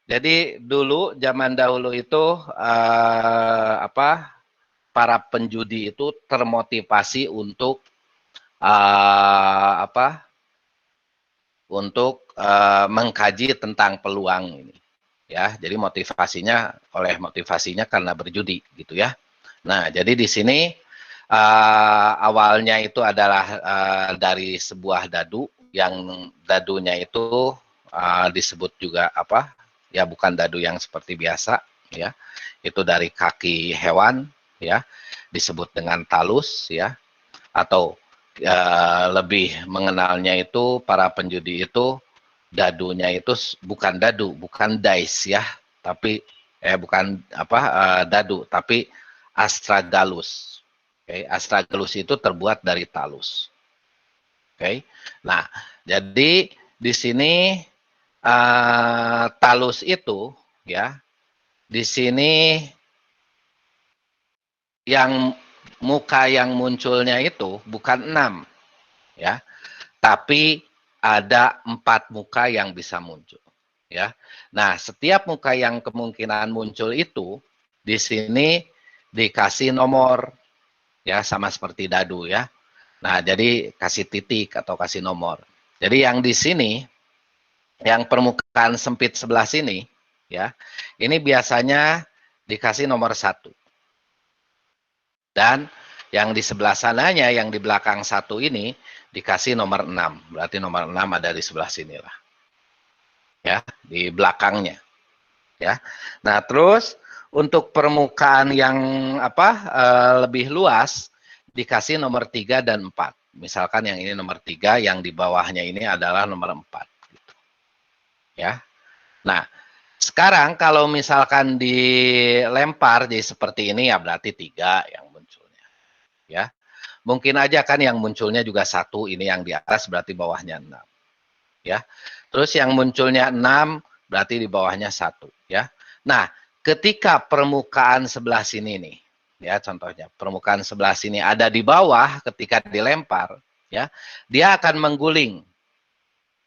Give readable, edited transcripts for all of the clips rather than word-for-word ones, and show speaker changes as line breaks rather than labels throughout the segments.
Jadi dulu zaman dahulu itu para penjudi itu termotivasi untuk mengkaji tentang peluang ini. Ya, jadi motivasinya karena berjudi gitu ya. Nah, jadi di sini awalnya itu adalah dari sebuah dadu yang dadunya itu disebut juga ya bukan dadu yang seperti biasa ya, itu dari kaki hewan ya, disebut dengan talus ya, atau lebih mengenalnya itu para penjudi itu dadunya itu bukan dadu, bukan dice ya, tapi bukan dadu, tapi astragalus. Okay. Astragalus itu terbuat dari talus. Oke. Okay. Nah, jadi di sini talus itu ya, di sini yang muka yang munculnya itu bukan 6 ya, tapi ada 4 muka yang bisa muncul ya. Nah, setiap muka yang kemungkinan muncul itu di sini dikasih nomor ya, sama seperti dadu ya. Nah, jadi kasih titik atau kasih nomor. Jadi yang di sini yang permukaan sempit sebelah sini ya, ini biasanya dikasih nomor 1. Dan yang di sebelah sananya, yang di belakang 1 ini, dikasih nomor 6. Berarti nomor 6 ada di sebelah sini lah. Ya, di belakangnya. Ya. Nah, terus untuk permukaan yang lebih luas, dikasih nomor 3 dan 4. Misalkan yang ini nomor 3, yang di bawahnya ini adalah nomor 4. Gitu. Ya. Nah, sekarang kalau misalkan dilempar jadi seperti ini, ya berarti 3 yang munculnya. Ya. Mungkin aja kan yang munculnya juga 1, ini yang di atas berarti bawahnya 6. Ya. Terus yang munculnya 6 berarti di bawahnya 1 ya. Nah, ketika permukaan sebelah sini nih, ya contohnya permukaan sebelah sini ada di bawah ketika dilempar, ya, dia akan mengguling.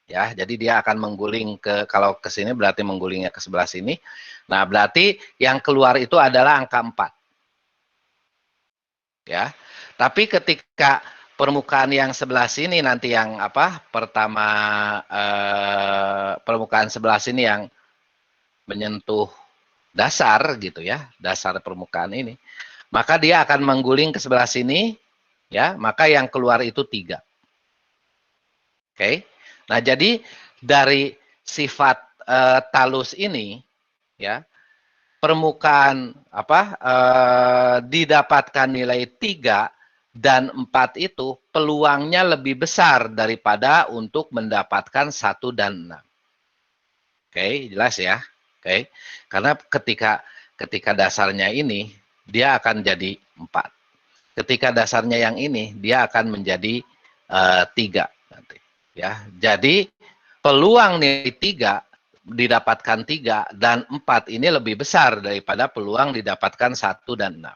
Ya, jadi dia akan mengguling kalau ke sini berarti menggulingnya ke sebelah sini. Nah, berarti yang keluar itu adalah angka 4. Ya. Tapi ketika permukaan yang sebelah sini nanti yang pertama permukaan sebelah sini yang menyentuh dasar gitu ya, dasar permukaan ini, maka dia akan mengguling ke sebelah sini ya, maka yang keluar itu 3. Oke. Nah, jadi dari sifat talus ini ya, permukaan didapatkan nilai 3 dan 4 itu peluangnya lebih besar daripada untuk mendapatkan 1 dan 6. Oke, jelas ya. Oke. Karena ketika dasarnya ini dia akan jadi 4. Ketika dasarnya yang ini dia akan menjadi 3 nanti. Ya. Jadi peluang nilai 3 didapatkan 3 dan 4 ini lebih besar daripada peluang didapatkan 1 dan 6.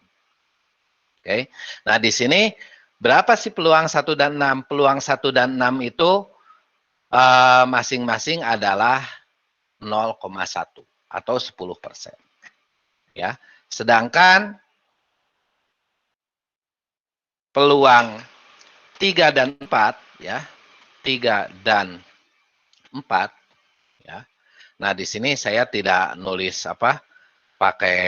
Oke. Nah, di sini berapa sih peluang 1 dan 6? Peluang 1 dan 6 itu masing-masing adalah 0,1 atau 10%. Ya. Sedangkan peluang 3 dan 4 ya. 3 dan 4 ya. Nah, di sini saya tidak nulis pakai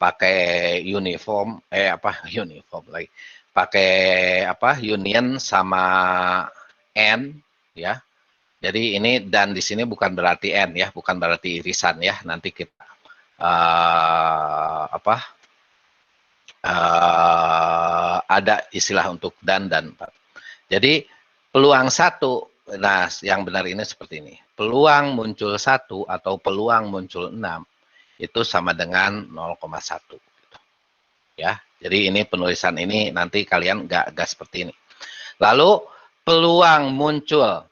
pakai uniform uniform lagi. Pakai union sama n ya. Jadi ini dan di sini bukan berarti n ya, bukan berarti irisan ya. Nanti kita ada istilah untuk dan 4. Jadi peluang 1, nah yang benar ini seperti ini. Peluang muncul 1 atau peluang muncul 6 itu sama dengan 0,1. Gitu. Ya, jadi ini penulisan ini nanti kalian nggak seperti ini. Lalu peluang muncul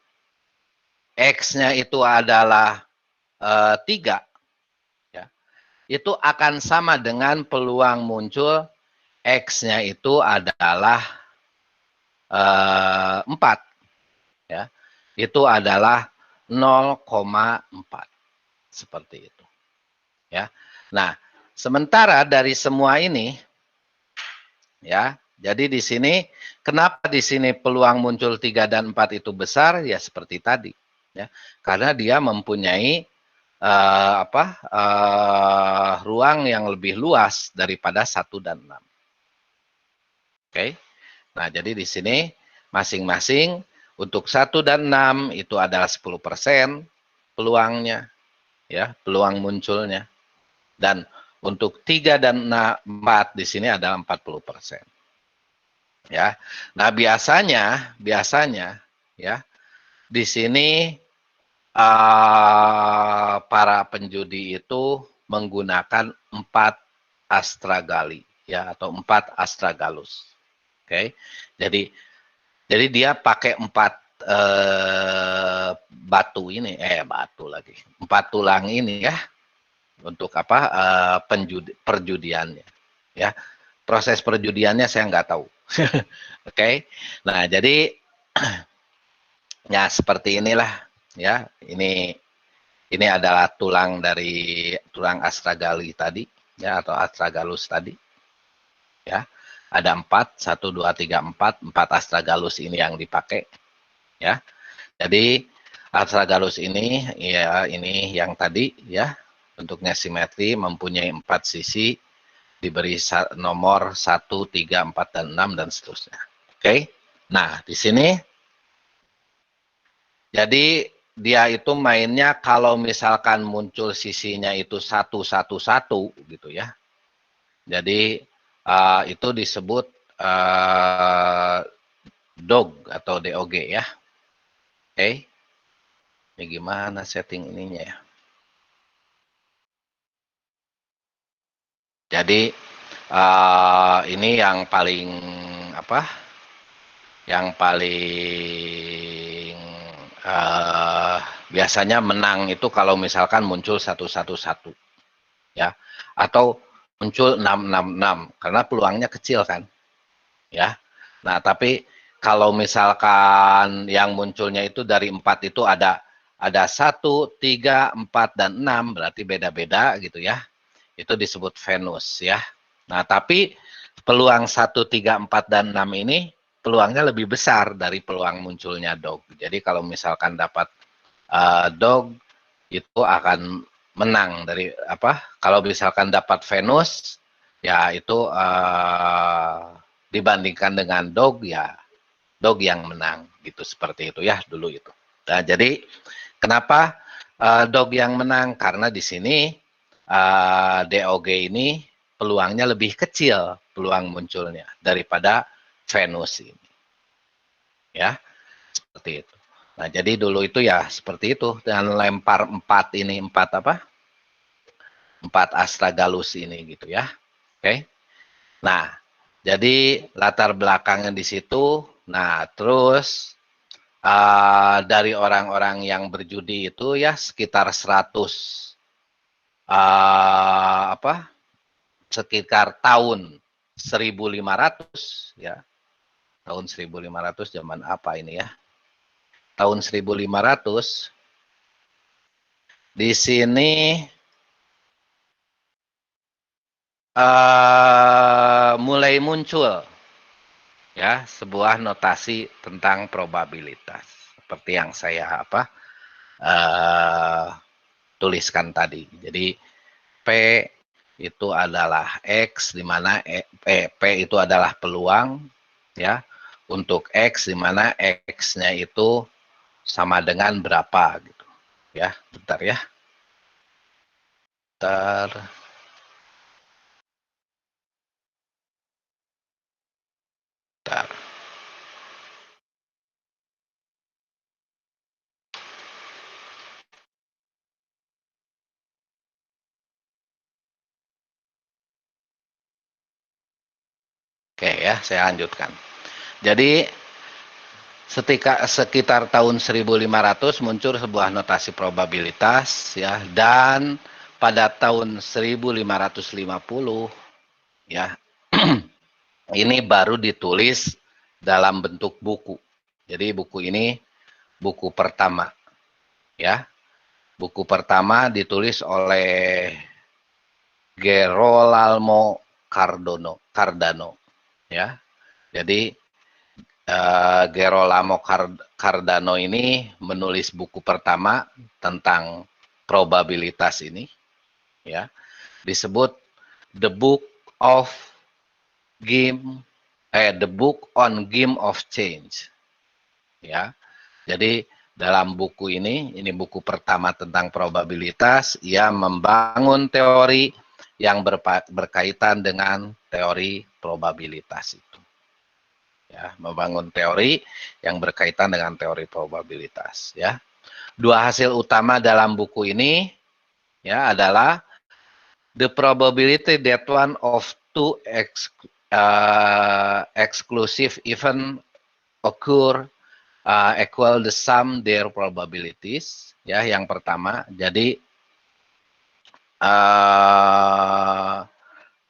X-nya itu adalah 3, ya, itu akan sama dengan peluang muncul X-nya itu adalah 4. Ya. itu adalah 0,4. Seperti itu. Ya. Nah, sementara dari semua ini, ya, jadi di sini, kenapa di sini peluang muncul 3 dan 4 itu besar? Ya seperti tadi. Ya. Karena dia mempunyai ruang yang lebih luas daripada 1 dan 6. Oke. Nah, jadi di sini masing-masing untuk 1 dan 6 itu adalah 10% peluangnya, ya, peluang munculnya. Dan untuk 3 dan 4 di sini adalah 40%. Ya. Nah, biasanya ya, di sini para penjudi itu menggunakan 4 astragali, ya, atau 4 astragalus. Oke. Jadi dia pakai 4 batu ini, batu lagi. 4 tulang ini, ya, untuk perjudiannya, ya. Proses perjudiannya saya nggak tahu. Oke. Nah, jadi ya seperti inilah, ya. Ini adalah tulang dari tulang astragali tadi, ya, atau astragalus tadi, ya. Ada 4, 1, 2, 3, 4 astragalus ini yang dipakai, ya. Jadi astragalus ini, ya, ini yang tadi, ya, bentuknya simetri, mempunyai 4 sisi, diberi nomor 1, 3, 4, dan 6, dan seterusnya. Oke. Nah, di sini, jadi dia itu mainnya kalau misalkan muncul sisinya itu 1, 1, 1, gitu, ya. Jadi itu disebut dog atau DOG, ya. Oke. Ini gimana setting ininya, ya. Jadi ini yang paling yang paling biasanya menang itu kalau misalkan muncul 111, ya, atau muncul 666 karena peluangnya kecil kan, ya. Nah, tapi kalau misalkan yang munculnya itu dari 4 itu ada 1, 3, 4, dan 6, berarti beda-beda gitu, ya. Itu disebut Venus, ya. Nah, tapi peluang 1, 3, 4, dan 6 ini peluangnya lebih besar dari peluang munculnya dog. Jadi kalau misalkan dapat dog itu akan menang dari kalau misalkan dapat Venus, ya itu dibandingkan dengan dog, ya dog yang menang gitu, seperti itu, ya, dulu itu. Nah, jadi kenapa dog yang menang? Karena di sini DOG ini peluangnya lebih kecil, peluang munculnya daripada Venus ini, ya, seperti itu. Nah, jadi dulu itu ya seperti itu, dengan lempar 4 ini, 4 astragalus ini gitu, ya. Oke. Nah, jadi latar belakangnya di situ. Nah, terus dari orang-orang yang berjudi itu, ya, sekitar 100 sekitar tahun 1500, ya. Tahun 1500 zaman apa ini, ya? Tahun 1500 di sini mulai muncul, ya, sebuah notasi tentang probabilitas seperti yang saya tuliskan tadi. Jadi P itu adalah X, di mana P itu adalah peluang, ya, untuk X, di mana X-nya itu sama dengan berapa gitu, ya. Bentar, ya. Bentar. Bentar. Oke, ya, saya lanjutkan. Jadi sekitar tahun 1500 muncul sebuah notasi probabilitas, ya, dan pada tahun 1550, ya, ini baru ditulis dalam bentuk buku. Jadi buku ini buku pertama, ya. Buku pertama ditulis oleh Gerolamo Cardano, ya. Jadi Gerolamo Cardano ini menulis buku pertama tentang probabilitas ini, ya. Disebut The Book of The Book on Game of Change, ya. Jadi dalam buku ini buku pertama tentang probabilitas, ia membangun teori yang berkaitan dengan teori probabilitas itu. Ya, membangun teori yang berkaitan dengan teori probabilitas, ya. Dua hasil utama dalam buku ini ya adalah the probability that one of two exclusive event occur equal the sum their probabilities, ya. Yang pertama, jadi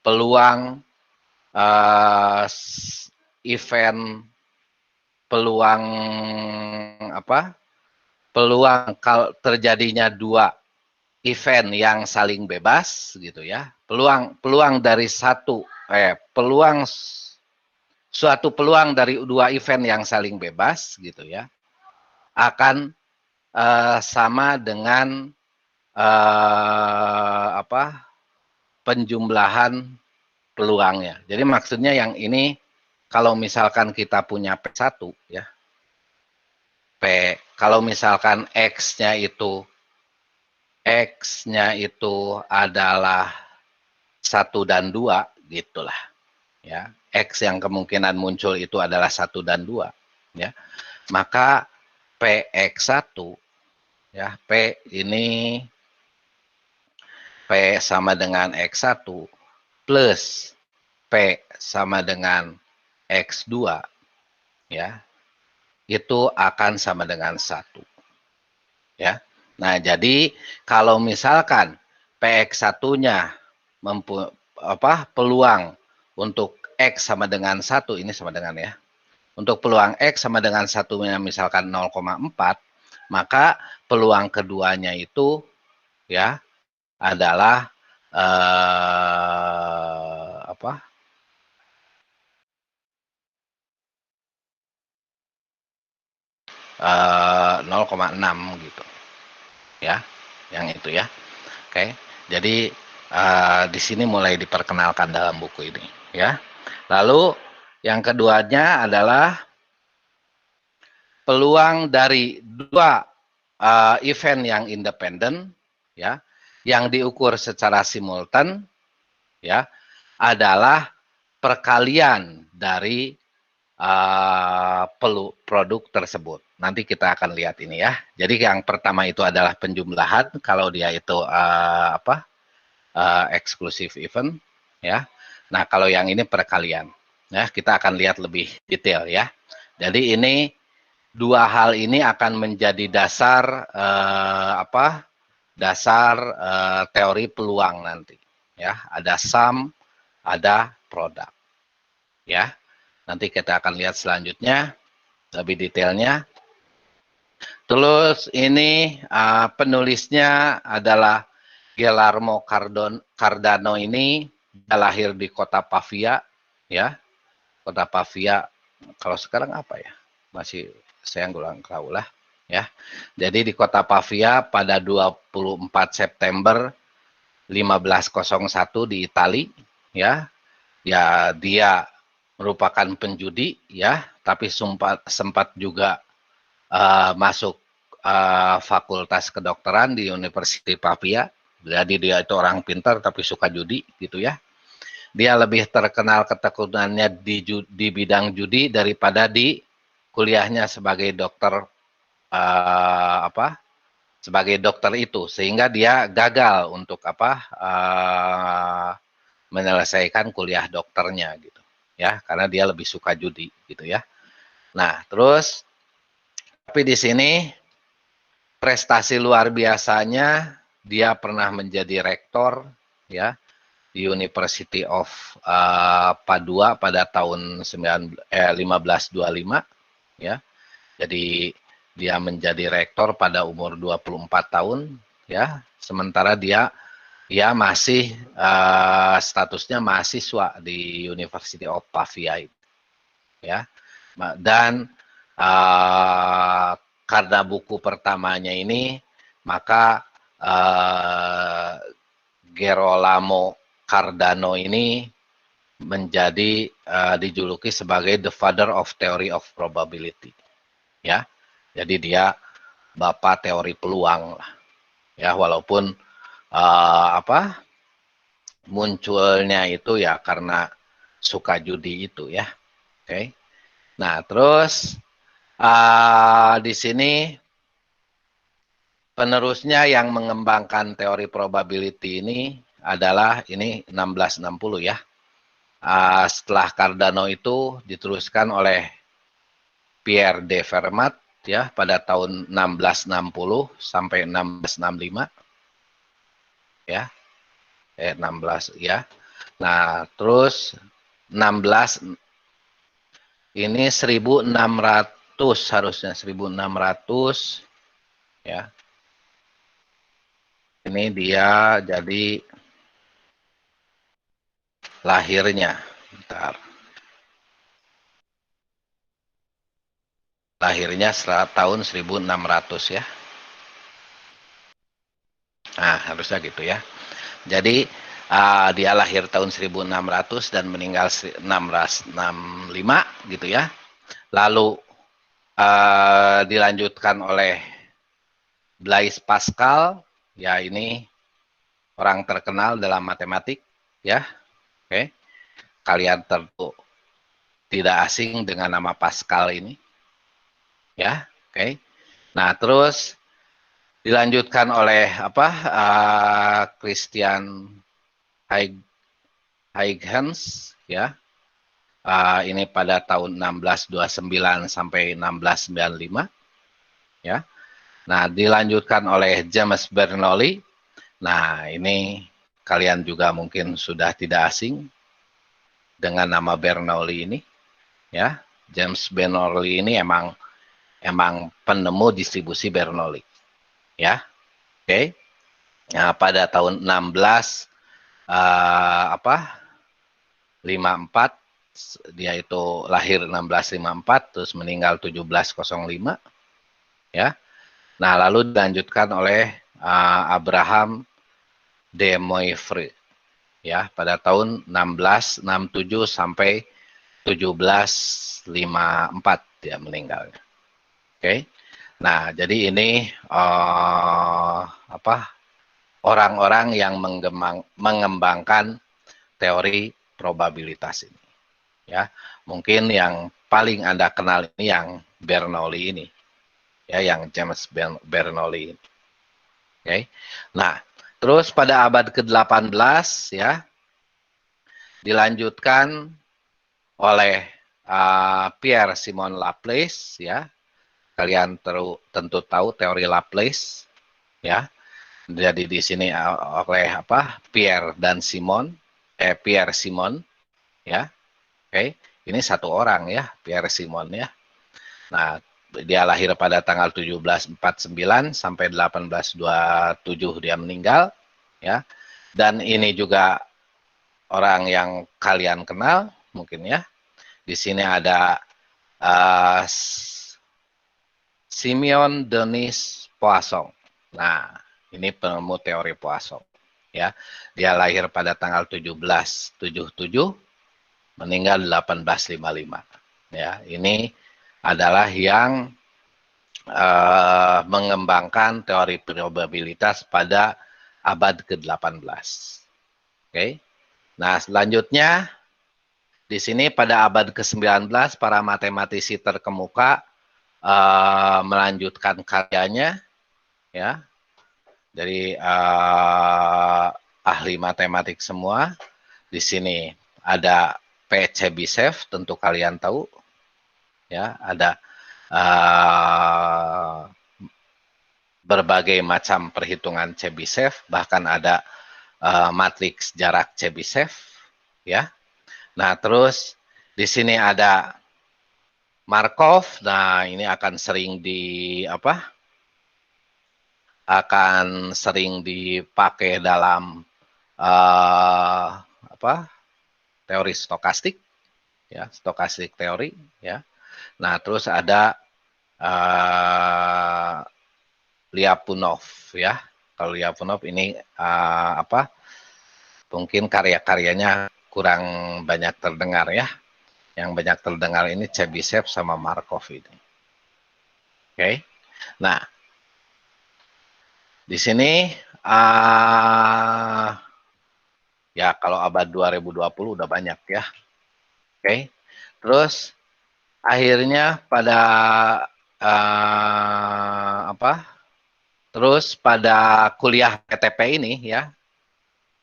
peluang event peluang terjadinya dua event yang saling bebas gitu ya, peluang dari suatu peluang dari dua event yang saling bebas gitu ya akan sama dengan penjumlahan peluangnya. Jadi maksudnya yang ini kalau misalkan kita punya P1 ya, kalau misalkan X-nya itu adalah 1 dan 2 gitulah ya. X yang kemungkinan muncul itu adalah 1 dan 2 ya. Maka PX1 ya, P sama dengan X1 plus P sama dengan X2 ya. Itu akan sama dengan 1 ya. Nah, jadi kalau misalkan PX1-nya peluang untuk X sama dengan 1, ini sama dengan ya. Untuk peluang X sama dengan 1-nya misalkan 0,4, maka peluang keduanya itu ya adalah 0,6 gitu ya, yang itu ya. Oke, jadi di sini mulai diperkenalkan dalam buku ini ya. Lalu yang keduanya adalah peluang dari dua event yang independen ya, yang diukur secara simultan ya, adalah perkalian dari produk tersebut. Nanti kita akan lihat ini ya. Jadi yang pertama itu adalah penjumlahan kalau dia itu eksklusif event ya. Nah, kalau yang ini perkalian. Ya, kita akan lihat lebih detail ya. Jadi ini dua hal ini akan menjadi dasar teori peluang nanti ya. Ada sum, ada produk. Ya. Nanti kita akan lihat selanjutnya lebih detailnya. Terus ini penulisnya adalah Gerolamo Cardano. Ini dia lahir di kota Pavia ya. Kota Pavia kalau sekarang apa ya? Masih saya kurang tahu lah ya. Jadi di kota Pavia pada 24 September 1501 di Itali ya. Ya, dia merupakan penjudi ya, tapi sempat juga masuk fakultas kedokteran di Universitas Pavia. Jadi dia itu orang pintar tapi suka judi gitu ya. Dia lebih terkenal ketekunannya di bidang judi daripada di kuliahnya sebagai dokter sebagai dokter itu, sehingga dia gagal untuk menyelesaikan kuliah dokternya gitu ya, karena dia lebih suka judi gitu ya. Nah, terus tapi di sini prestasi luar biasanya dia pernah menjadi rektor ya di University of Padua pada tahun 1525 ya. Jadi dia menjadi rektor pada umur 24 tahun, ya. Sementara dia masih statusnya mahasiswa di University of Pavia, ya. Dan karena buku pertamanya ini, maka Gerolamo Cardano ini menjadi dijuluki sebagai the father of theory of probability, ya. Jadi dia bapak teori peluang lah, ya. Walaupun munculnya itu ya karena suka judi itu, ya. Oke. Nah, terus di sini penerusnya yang mengembangkan teori probability ini adalah ini 1660, ya. Setelah Cardano itu diteruskan oleh Pierre de Fermat, ya, pada tahun 1660 sampai 1665, ya. 16, ya. Nah, terus 16 ini 1600 harusnya 1600, ya. Ini dia jadi lahirnya. Bentar. Lahirnya tahun 1600, ya. Nah, harusnya gitu, ya. Jadi dia lahir tahun 1600 dan meninggal 1665 gitu, ya. Lalu dilanjutkan oleh Blaise Pascal, ya, ini orang terkenal dalam matematik, ya. Oke. Kalian tentu tidak asing dengan nama Pascal ini, ya. Oke. Nah, terus dilanjutkan oleh Christian Huygens, ya. Ini pada tahun 1629 sampai 1695, ya. Nah, dilanjutkan oleh James Bernoulli. Nah, ini kalian juga mungkin sudah tidak asing dengan nama Bernoulli ini, ya. James Bernoulli ini emang penemu distribusi Bernoulli, ya. Oke. Nah, pada tahun 54 dia itu lahir 1654 terus meninggal 1705, ya. Nah, lalu dilanjutkan oleh Abraham de Moivre, ya, pada tahun 1667 sampai 1754 dia meninggal. Oke. Nah, jadi ini orang-orang yang mengembangkan teori probabilitas ini, ya. Mungkin yang paling Anda kenal ini yang Bernoulli ini, ya, yang James Bernoulli. Oke. Nah, terus pada abad ke-18, ya, dilanjutkan oleh Pierre Simon Laplace, ya. Kalian tentu tahu teori Laplace, ya. Jadi di sini oleh Pierre Simon, ya. Oke. Ini satu orang, ya, Pierre Simon, ya. Nah, dia lahir pada tanggal 1749 sampai 1827 dia meninggal, ya. Dan ini juga orang yang kalian kenal mungkin, ya. Di sini ada Simeon Denis Poisson. Nah, ini penemu teori Poisson, ya. Dia lahir pada tanggal 1777, meninggal 1855. Ya, ini adalah yang mengembangkan teori probabilitas pada abad ke-18. Oke. Nah, selanjutnya di sini pada abad ke-19 para matematisi terkemuka melanjutkan karyanya, ya. Dari ahli matematik semua. Di sini ada P. Chebyshev, tentu kalian tahu, ya. Ada berbagai macam perhitungan Chebyshev, bahkan ada matriks jarak Chebyshev, ya. Nah, terus di sini ada Markov. Nah, ini akan sering akan sering dipakai dalam teori stokastik, ya, stokastik teori, ya. Nah, terus ada Lyapunov, ya. Kalau Lyapunov ini mungkin karya-karyanya kurang banyak terdengar, ya. Yang banyak terdengar ini Chebyshev sama Markov ini. Oke. Nah, di sini ya kalau abad 2020 udah banyak, ya. Oke. Terus akhirnya pada terus pada kuliah PTP ini, ya,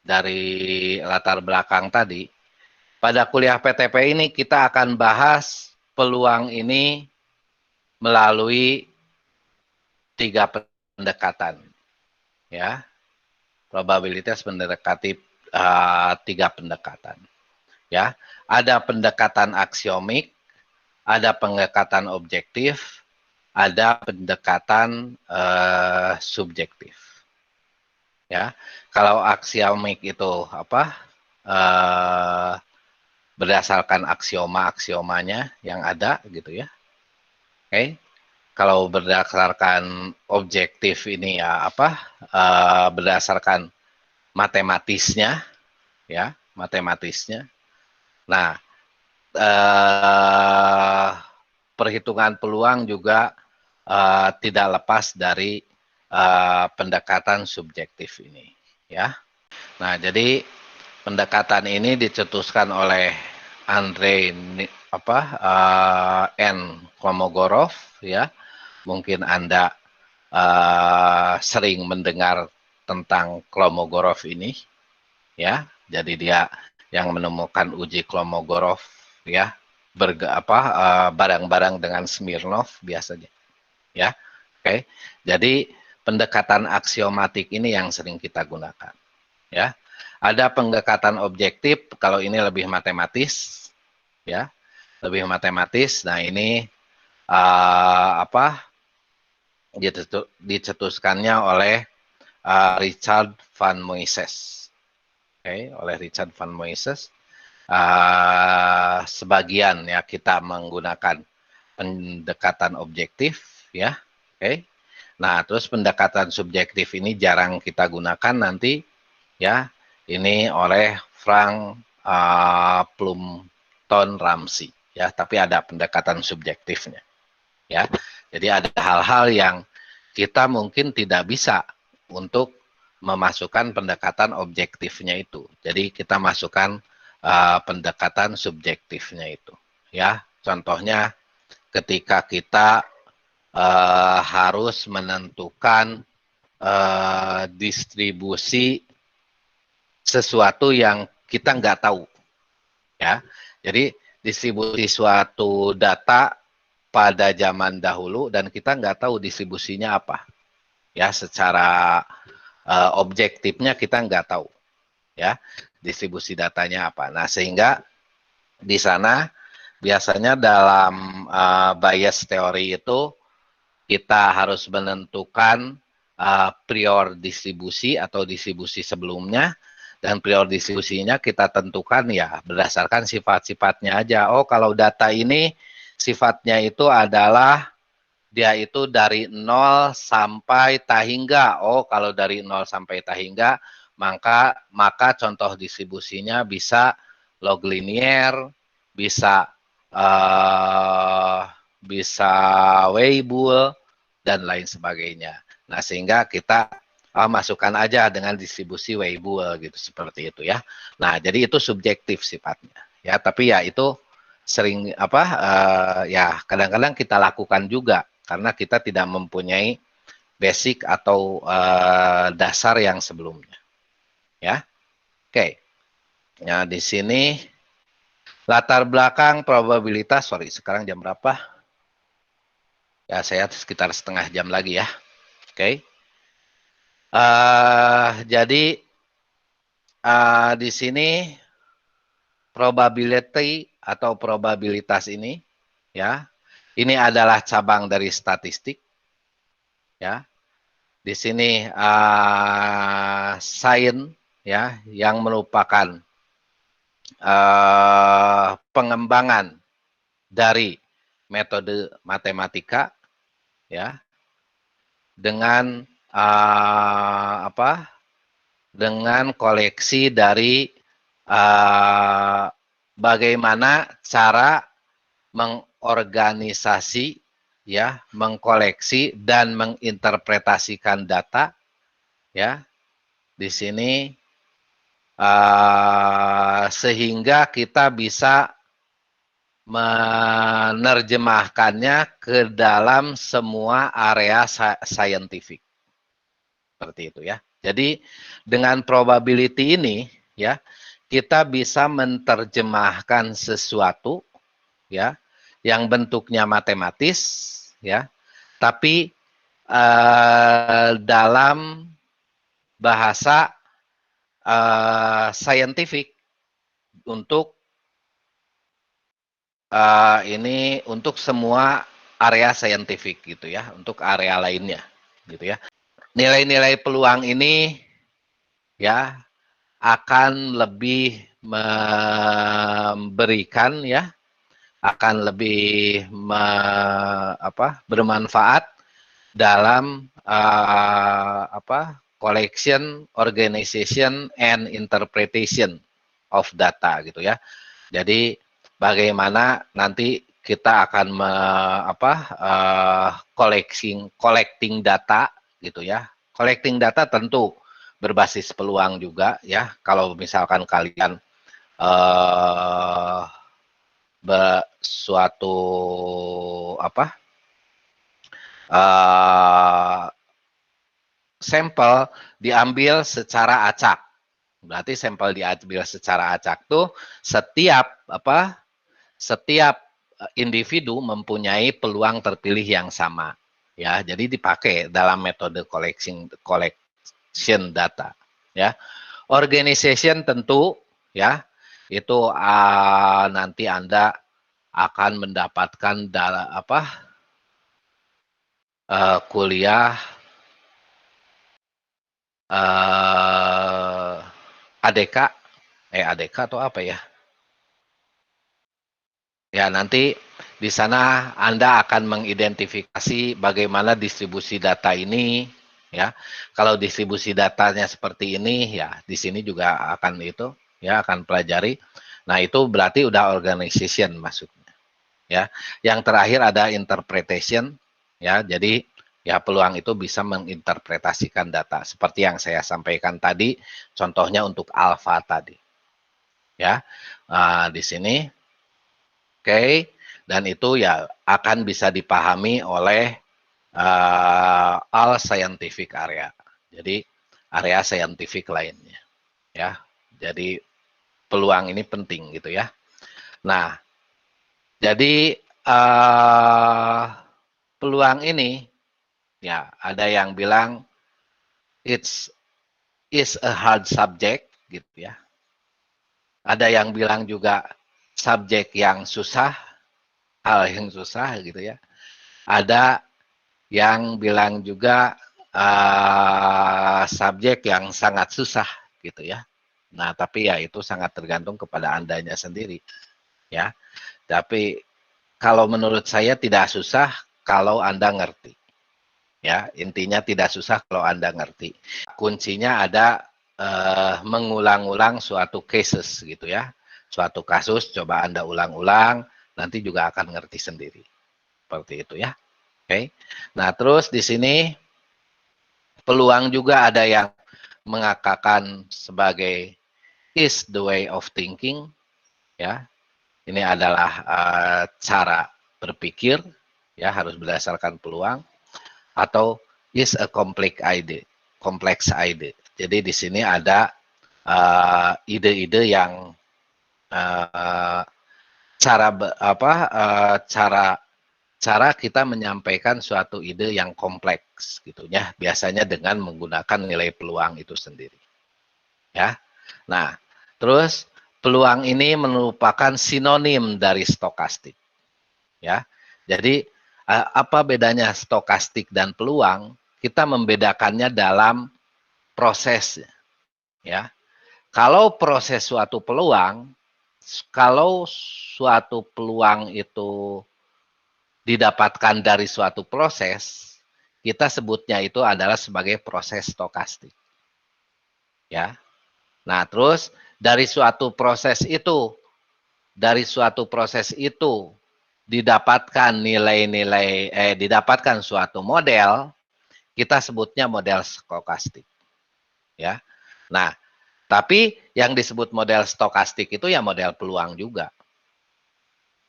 dari latar belakang tadi, pada kuliah PTP ini kita akan bahas peluang ini melalui 3 pendekatan, ya. Probabilitas mendekati 3 pendekatan, ya. Ada pendekatan aksiomik, ada pendekatan objektif, ada pendekatan subjektif, ya. Kalau aksiomik itu berdasarkan aksiomanya yang ada, gitu, ya. Oke. Kalau berdasarkan objektif ini ya berdasarkan matematisnya, ya, matematisnya. Nah, perhitungan peluang juga tidak lepas dari pendekatan subjektif ini, ya. Nah, jadi pendekatan ini dicetuskan oleh Andrei N. Kolmogorov, ya. Mungkin Anda sering mendengar tentang Kolmogorov ini, ya. Jadi dia yang menemukan uji Kolmogorov, ya, barang-barang dengan Smirnov biasanya, ya. Oke. Jadi pendekatan aksiomatik ini yang sering kita gunakan, ya. Ada pendekatan objektif, kalau ini lebih matematis, ya, lebih matematis. Nah, ini dicetuskannya oleh Richard van Moyses, oleh Richard van Moyses. Sebagian, ya, kita menggunakan pendekatan objektif, ya. Nah, terus pendekatan subjektif ini jarang kita gunakan nanti, ya. Ini oleh Frank Plumpton Ramsey, ya. Tapi ada pendekatan subjektifnya, ya. Jadi ada hal-hal yang kita mungkin tidak bisa untuk memasukkan pendekatan objektifnya itu. Jadi kita masukkan pendekatan subjektifnya itu, ya. Contohnya ketika kita harus menentukan distribusi sesuatu yang kita nggak tahu, ya. Jadi distribusi suatu data pada zaman dahulu dan kita nggak tahu distribusinya apa, ya. Secara objektifnya kita nggak tahu, ya, distribusi datanya apa. Nah, sehingga di sana biasanya dalam bias teori itu kita harus menentukan prior distribusi atau distribusi sebelumnya, dan prior distribusinya kita tentukan ya berdasarkan sifat-sifatnya aja. Oh, kalau data ini sifatnya itu adalah dia itu dari 0 sampai tahingga. Oh, kalau dari 0 sampai tahingga, maka contoh distribusinya bisa log linier, bisa bisa Weibull, dan lain sebagainya. Nah, sehingga kita masukkan aja dengan distribusi Weibull gitu, seperti itu, ya. Nah, jadi itu subjektif sifatnya, ya. Tapi ya itu sering ya kadang-kadang kita lakukan juga karena kita tidak mempunyai basic atau dasar yang sebelumnya, ya. Oke. Ya, di sini latar belakang probabilitas. Sorry, sekarang jam berapa? Ya, saya sekitar setengah jam lagi, ya. Oke. Jadi di sini probability atau probabilitas ini, ya, Ini adalah cabang dari statistik, ya. Di sini sains, ya, yang merupakan pengembangan dari metode matematika, ya, dengan dengan koleksi dari bagaimana cara mengorganisasi, ya, mengkoleksi dan menginterpretasikan data, ya, di sini sehingga kita bisa menerjemahkannya ke dalam semua area saintifik. Seperti itu, ya. Jadi dengan probability ini, ya, kita bisa menerjemahkan sesuatu, ya, yang bentuknya matematis, ya, tapi dalam bahasa saintifik untuk ini untuk semua area saintifik gitu, ya, untuk area lainnya gitu, ya. Nilai-nilai peluang ini, ya, akan lebih memberikan, ya, akan lebih bermanfaat dalam collection, organization, and interpretation of data gitu, ya. Jadi bagaimana nanti kita akan collecting data gitu, ya. Collecting data tentu berbasis peluang juga, ya. Kalau misalkan kalian suatu sampel diambil secara acak. Berarti sampel diambil secara acak tuh setiap individu mempunyai peluang terpilih yang sama, ya. Jadi dipakai dalam metode collection data, ya. Organization tentu, ya, itu nanti Anda akan mendapatkan kuliah ADK atau apa, ya. Ya, nanti di sana Anda akan mengidentifikasi bagaimana distribusi data ini, ya. Kalau distribusi datanya seperti ini, ya, di sini juga akan itu, ya, akan pelajari. Nah, itu berarti udah organization masuknya, ya. Yang terakhir ada interpretation, ya. Jadi, ya, peluang itu bisa menginterpretasikan data seperti yang saya sampaikan tadi, contohnya untuk alpha tadi, ya. Di sini. Oke, dan itu ya akan bisa dipahami oleh all scientific area. Jadi area saintifik lainnya, ya. Jadi peluang ini penting gitu, ya. Nah, jadi peluang ini, ya, ada yang bilang is a hard subject gitu, ya. Ada yang bilang juga subjek yang susah, hal yang susah gitu, ya. Ada yang bilang juga subjek yang sangat susah gitu, ya. Nah, tapi ya itu sangat tergantung kepada Andanya sendiri, ya. Tapi kalau menurut saya tidak susah kalau Anda ngerti, ya. Intinya tidak susah kalau Anda ngerti. Kuncinya ada mengulang-ulang suatu cases gitu, ya. Suatu kasus coba Anda ulang-ulang, nanti juga akan ngerti sendiri. Seperti itu, ya. Oke. Nah, terus di sini peluang juga ada yang mengatakan sebagai is the way of thinking, ya. Ini adalah cara berpikir, ya, harus berdasarkan peluang, atau is a complex idea. Jadi di sini ada ide-ide yang cara kita menyampaikan suatu ide yang kompleks gitu, ya, biasanya dengan menggunakan nilai peluang itu sendiri, ya. Nah, terus peluang ini merupakan sinonim dari stokastik, ya. Jadi apa bedanya stokastik dan peluang? Kita membedakannya dalam proses, ya. Kalau proses suatu peluang, kalau suatu peluang itu didapatkan dari suatu proses, kita sebutnya itu adalah sebagai proses stokastik. Ya. Nah, terus dari suatu proses itu didapatkan nilai-nilai didapatkan suatu model, kita sebutnya model stokastik. Ya. Nah, tapi yang disebut model stokastik itu ya model peluang juga.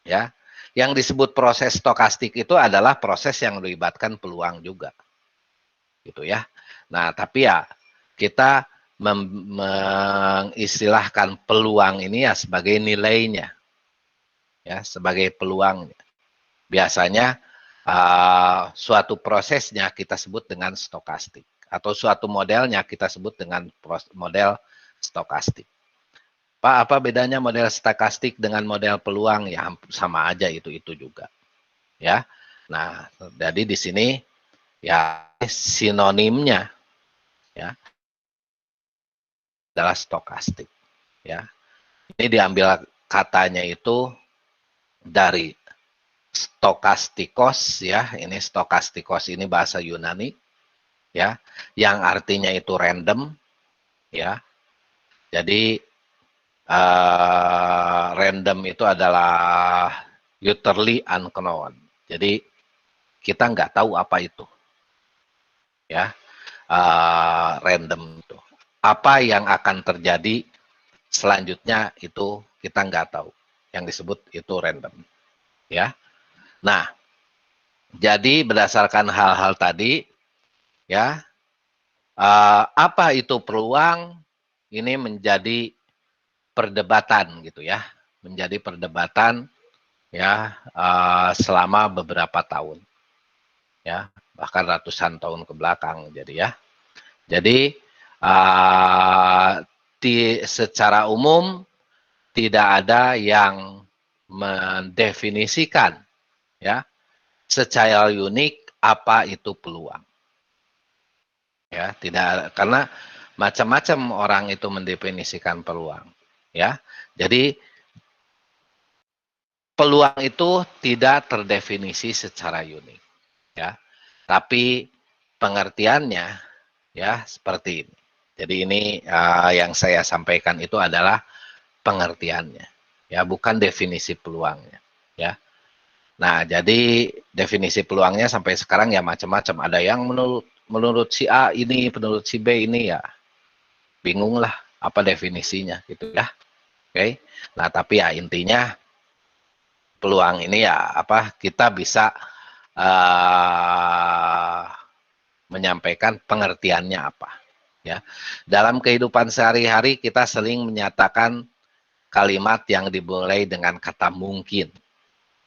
Ya. Yang disebut proses stokastik itu adalah proses yang melibatkan peluang juga. Gitu ya. Nah, tapi ya kita mengistilahkan peluang ini ya sebagai nilainya. Ya, sebagai peluangnya. Biasanya suatu prosesnya kita sebut dengan stokastik atau suatu modelnya kita sebut dengan model stokastik. Pak, apa bedanya model stokastik dengan model peluang? Ya sama aja itu juga. Ya. Nah, jadi di sini ya sinonimnya ya adalah stokastik. Ya. Ini diambil katanya itu dari stokastikos ya, ini stokastikos ini bahasa Yunani ya, yang artinya itu random ya. Jadi random itu adalah utterly unknown. Jadi kita nggak tahu apa itu ya, random itu. Apa yang akan terjadi selanjutnya itu kita nggak tahu. Yang disebut itu random ya. Nah, jadi berdasarkan hal-hal tadi ya, apa itu peluang ini menjadi perdebatan gitu ya, menjadi perdebatan ya selama beberapa tahun ya, bahkan ratusan tahun ke belakang. Jadi secara umum tidak ada yang mendefinisikan ya secara unik apa itu peluang. Ya, tidak, karena macam-macam orang itu mendefinisikan peluang. Ya, jadi peluang itu tidak terdefinisi secara unik. Ya, tapi pengertiannya ya seperti ini. Jadi ini yang saya sampaikan itu adalah pengertiannya, ya bukan definisi peluangnya. Ya. Nah, jadi definisi peluangnya sampai sekarang ya macam-macam. Ada yang menurut si A ini, menurut si B ini ya bingung lah apa definisinya gitu ya. Oke. Nah, tapi ya intinya peluang ini ya apa kita bisa menyampaikan pengertiannya apa ya. Dalam kehidupan sehari-hari kita sering menyatakan kalimat yang dimulai dengan kata mungkin.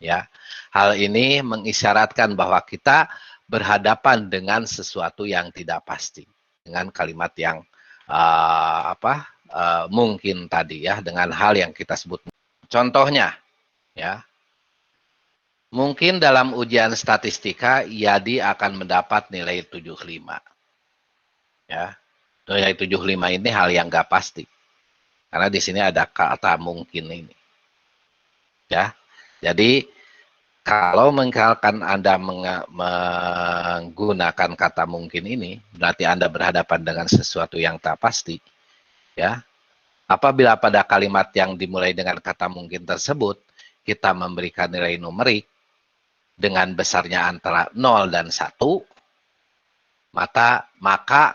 Ya, hal ini mengisyaratkan bahwa kita berhadapan dengan sesuatu yang tidak pasti, dengan kalimat yang mungkin tadi ya, dengan hal yang kita sebut. Contohnya, ya, mungkin dalam ujian statistika Yadi akan mendapat nilai 75. Ya, nilai 75 ini hal yang nggak pasti, karena di sini ada kata mungkin ini. Ya, jadi kalau misalkan Anda menggunakan kata mungkin ini, berarti Anda berhadapan dengan sesuatu yang tak pasti. Ya. Apabila pada kalimat yang dimulai dengan kata mungkin tersebut, kita memberikan nilai numerik dengan besarnya antara 0 dan 1, maka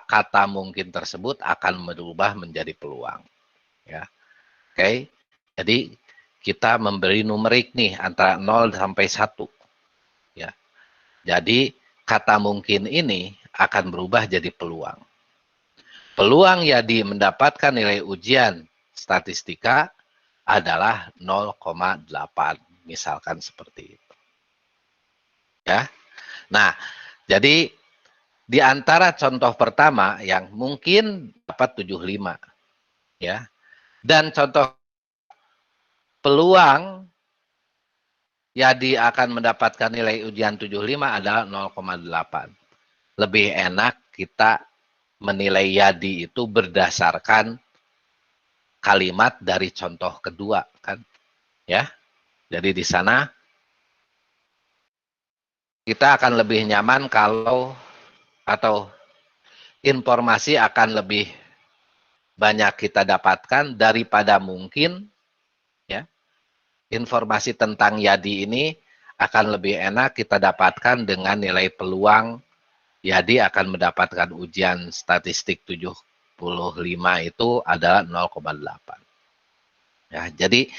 kata mungkin tersebut akan berubah menjadi peluang. Ya. Oke. Jadi kita memberi numerik nih antara 0 sampai 1. Ya. Jadi kata mungkin ini akan berubah jadi peluang. Peluang Yadi mendapatkan nilai ujian statistika adalah 0,8. Misalkan seperti itu. Ya. Nah, jadi di antara contoh pertama yang mungkin dapat 75. Ya. Dan contoh peluang Yadi akan mendapatkan nilai ujian 75 adalah 0,8. Lebih enak kita menilai Yadi itu berdasarkan kalimat dari contoh kedua, kan? Ya. Jadi di sana kita akan lebih nyaman kalau atau informasi akan lebih banyak kita dapatkan daripada mungkin, ya. Informasi tentang Yadi ini akan lebih enak kita dapatkan dengan nilai peluang Yadi akan mendapatkan ujian statistik 75 itu adalah 0,8. Ya, jadi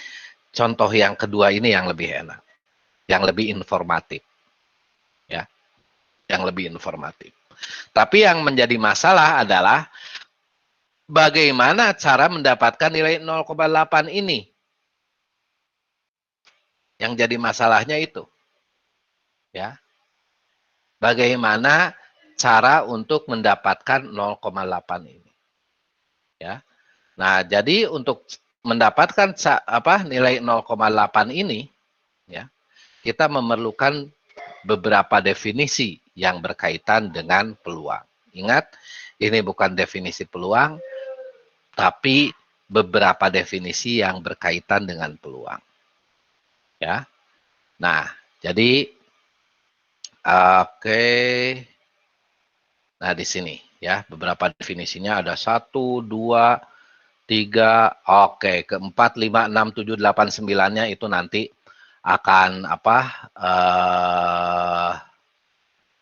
contoh yang kedua ini yang lebih enak, yang lebih informatif. Ya, yang lebih informatif. Tapi yang menjadi masalah adalah bagaimana cara mendapatkan nilai 0,8 ini. Yang jadi masalahnya itu. Ya. Bagaimana cara untuk mendapatkan 0,8 ini. Ya. Nah, jadi untuk mendapatkan nilai 0,8 ini, ya, kita memerlukan beberapa definisi yang berkaitan dengan peluang. Ingat, ini bukan definisi peluang, tapi beberapa definisi yang berkaitan dengan peluang. Ya. Nah, jadi oke. Nah, di sini ya, beberapa definisinya ada 1, 2, 3, oke, keempat, 5, 6, 7, 8, 9-nya itu nanti akan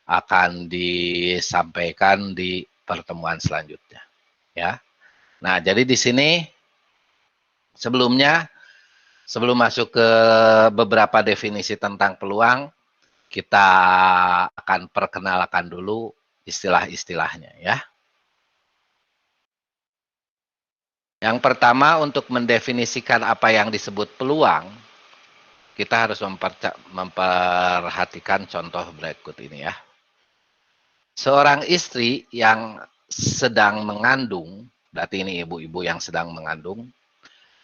akan disampaikan di pertemuan selanjutnya, ya. Nah, jadi di sini sebelum masuk ke beberapa definisi tentang peluang, kita akan perkenalkan dulu istilah-istilahnya, ya. Yang pertama, untuk mendefinisikan apa yang disebut peluang, kita harus memperhatikan contoh berikut ini, ya. Seorang istri yang sedang mengandung, berarti ini ibu-ibu yang sedang mengandung,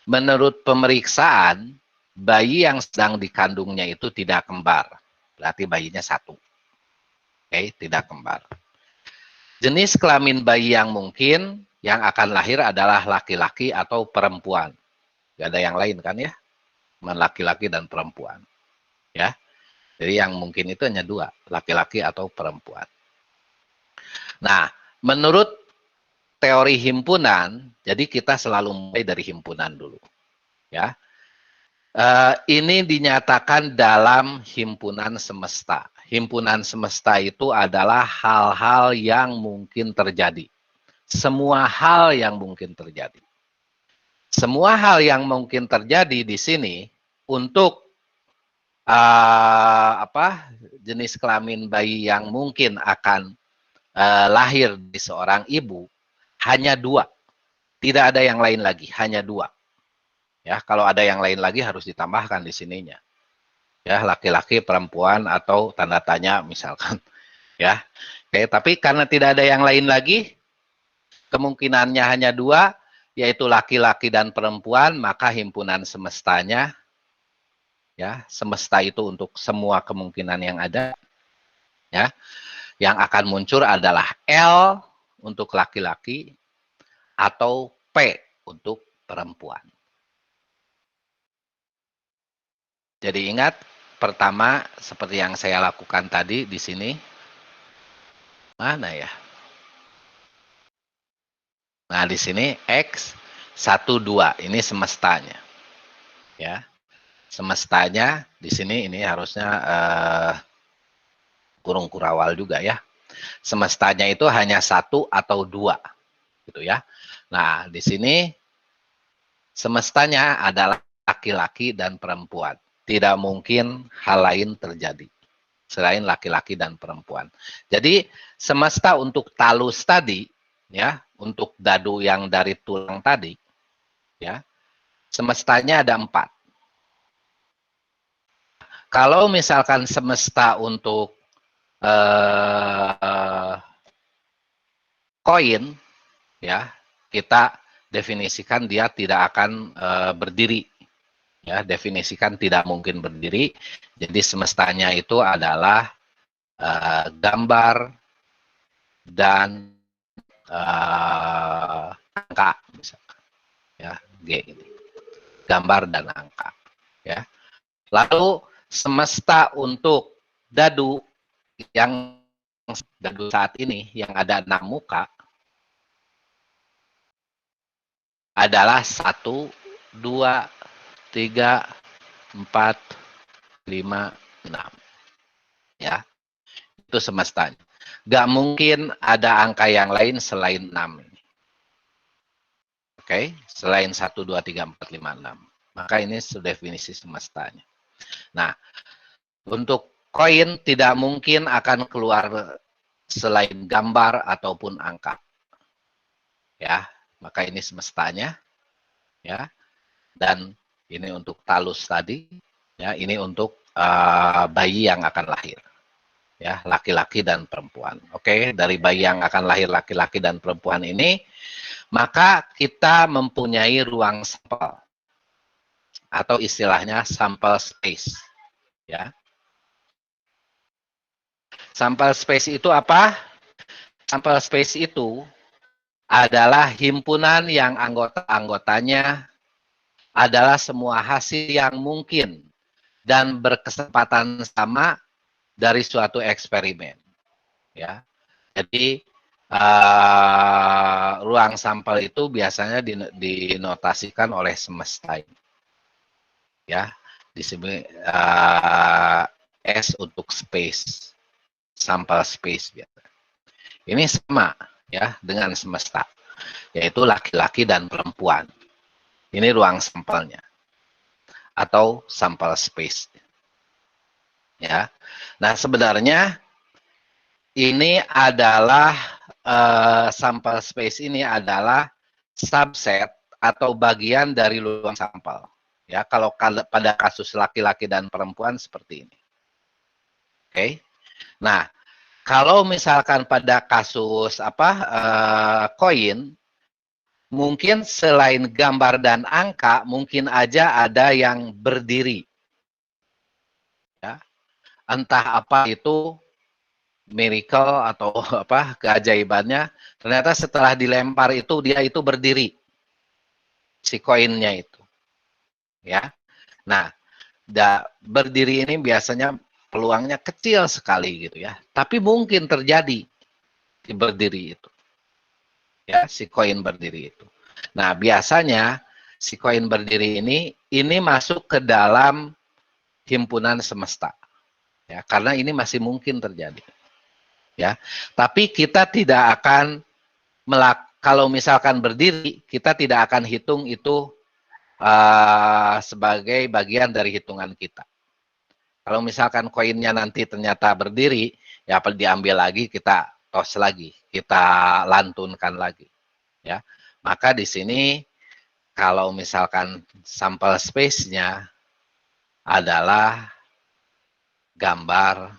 menurut pemeriksaan, bayi yang sedang dikandungnya itu tidak kembar. Berarti bayinya satu. Oke, tidak kembar. Jenis kelamin bayi yang mungkin yang akan lahir adalah laki-laki atau perempuan. Gak ada yang lain kan ya? Laki-laki dan perempuan. Ya. Jadi yang mungkin itu hanya dua, laki-laki atau perempuan. Nah, menurut teori himpunan, jadi kita selalu mulai dari himpunan dulu. Ya. Ini dinyatakan dalam himpunan semesta. Himpunan semesta itu adalah hal-hal yang mungkin terjadi. Semua hal yang mungkin terjadi. Semua hal yang mungkin terjadi di sini untuk jenis kelamin bayi yang mungkin akan lahir di seorang ibu hanya dua. Tidak ada yang lain lagi, hanya dua. Ya, kalau ada yang lain lagi harus ditambahkan di sininya. Ya, laki-laki, perempuan, atau tanda tanya misalkan. Ya, oke, tapi karena tidak ada yang lain lagi, kemungkinannya hanya dua, yaitu laki-laki dan perempuan, maka himpunan semestanya, ya, semesta itu untuk semua kemungkinan yang ada, ya, yang akan muncul adalah L untuk laki-laki atau P untuk perempuan. Jadi ingat, pertama seperti yang saya lakukan tadi di sini, mana ya? Nah, di sini X 1, 2, ini semestanya. Ya. Semestanya di sini ini harusnya kurung kurawal juga ya. Semestanya itu hanya 1 atau 2 gitu ya. Nah, di sini semestanya adalah laki-laki dan perempuan. Tidak mungkin hal lain terjadi selain laki-laki dan perempuan. Jadi semesta untuk talus tadi, ya, untuk dadu yang dari tulang tadi, ya, semestanya ada 4. Kalau misalkan semesta untuk koin, ya, kita definisikan dia tidak akan berdiri, Ya, definisikan tidak mungkin berdiri. Jadi semestanya itu adalah gambar dan angka, misalkan. Ya, G ini. Gambar dan angka. Ya. Lalu semesta untuk dadu yang dadu saat ini yang ada 6 muka adalah 1, 2, 3, 4, 5, 6. Ya, itu semestanya. Gak mungkin ada angka yang lain selain 6 ini. Oke, selain 1, 2, 3, 4, 5, 6. Maka ini definisi semestanya. Nah, untuk koin tidak mungkin akan keluar selain gambar ataupun angka. Ya, maka ini semestanya. Ya, dan ini untuk talus tadi. Ya, ini untuk bayi yang akan lahir. Ya, laki-laki dan perempuan. Oke, dari bayi yang akan lahir laki-laki dan perempuan ini, maka kita mempunyai ruang sampel atau istilahnya sampel space. Ya, sampel space itu apa? Sampel space itu adalah himpunan yang anggota-anggotanya adalah semua hasil yang mungkin dan berkesempatan sama dari suatu eksperimen. Ya, jadi ruang sampel itu biasanya dinotasikan oleh semesta. Ya, di sini S untuk space, sampel space. Ini sama ya dengan semesta, yaitu laki-laki dan perempuan. Ini ruang sampelnya atau sampel space. Ya, nah sebenarnya ini adalah sampel space ini adalah subset atau bagian dari ruang sampel. Ya, kalau pada kasus laki-laki dan perempuan seperti ini. Oke. Nah, kalau misalkan pada kasus koin, mungkin selain gambar dan angka, mungkin aja ada yang berdiri. Ya. Entah apa itu miracle atau apa keajaibannya, ternyata setelah dilempar itu dia itu berdiri, si koinnya itu. Ya. Nah, berdiri ini biasanya peluangnya kecil sekali gitu ya. Tapi mungkin terjadi di berdiri itu. Ya, si koin berdiri itu. Nah, biasanya si koin berdiri ini masuk ke dalam himpunan semesta. Ya, karena ini masih mungkin terjadi. Ya. Tapi kita tidak akan kalau misalkan berdiri, kita tidak akan hitung itu sebagai bagian dari hitungan kita. Kalau misalkan koinnya nanti ternyata berdiri, ya diambil lagi, kita tos lagi, kita lantunkan lagi. Ya, maka di sini kalau misalkan sampel space-nya adalah gambar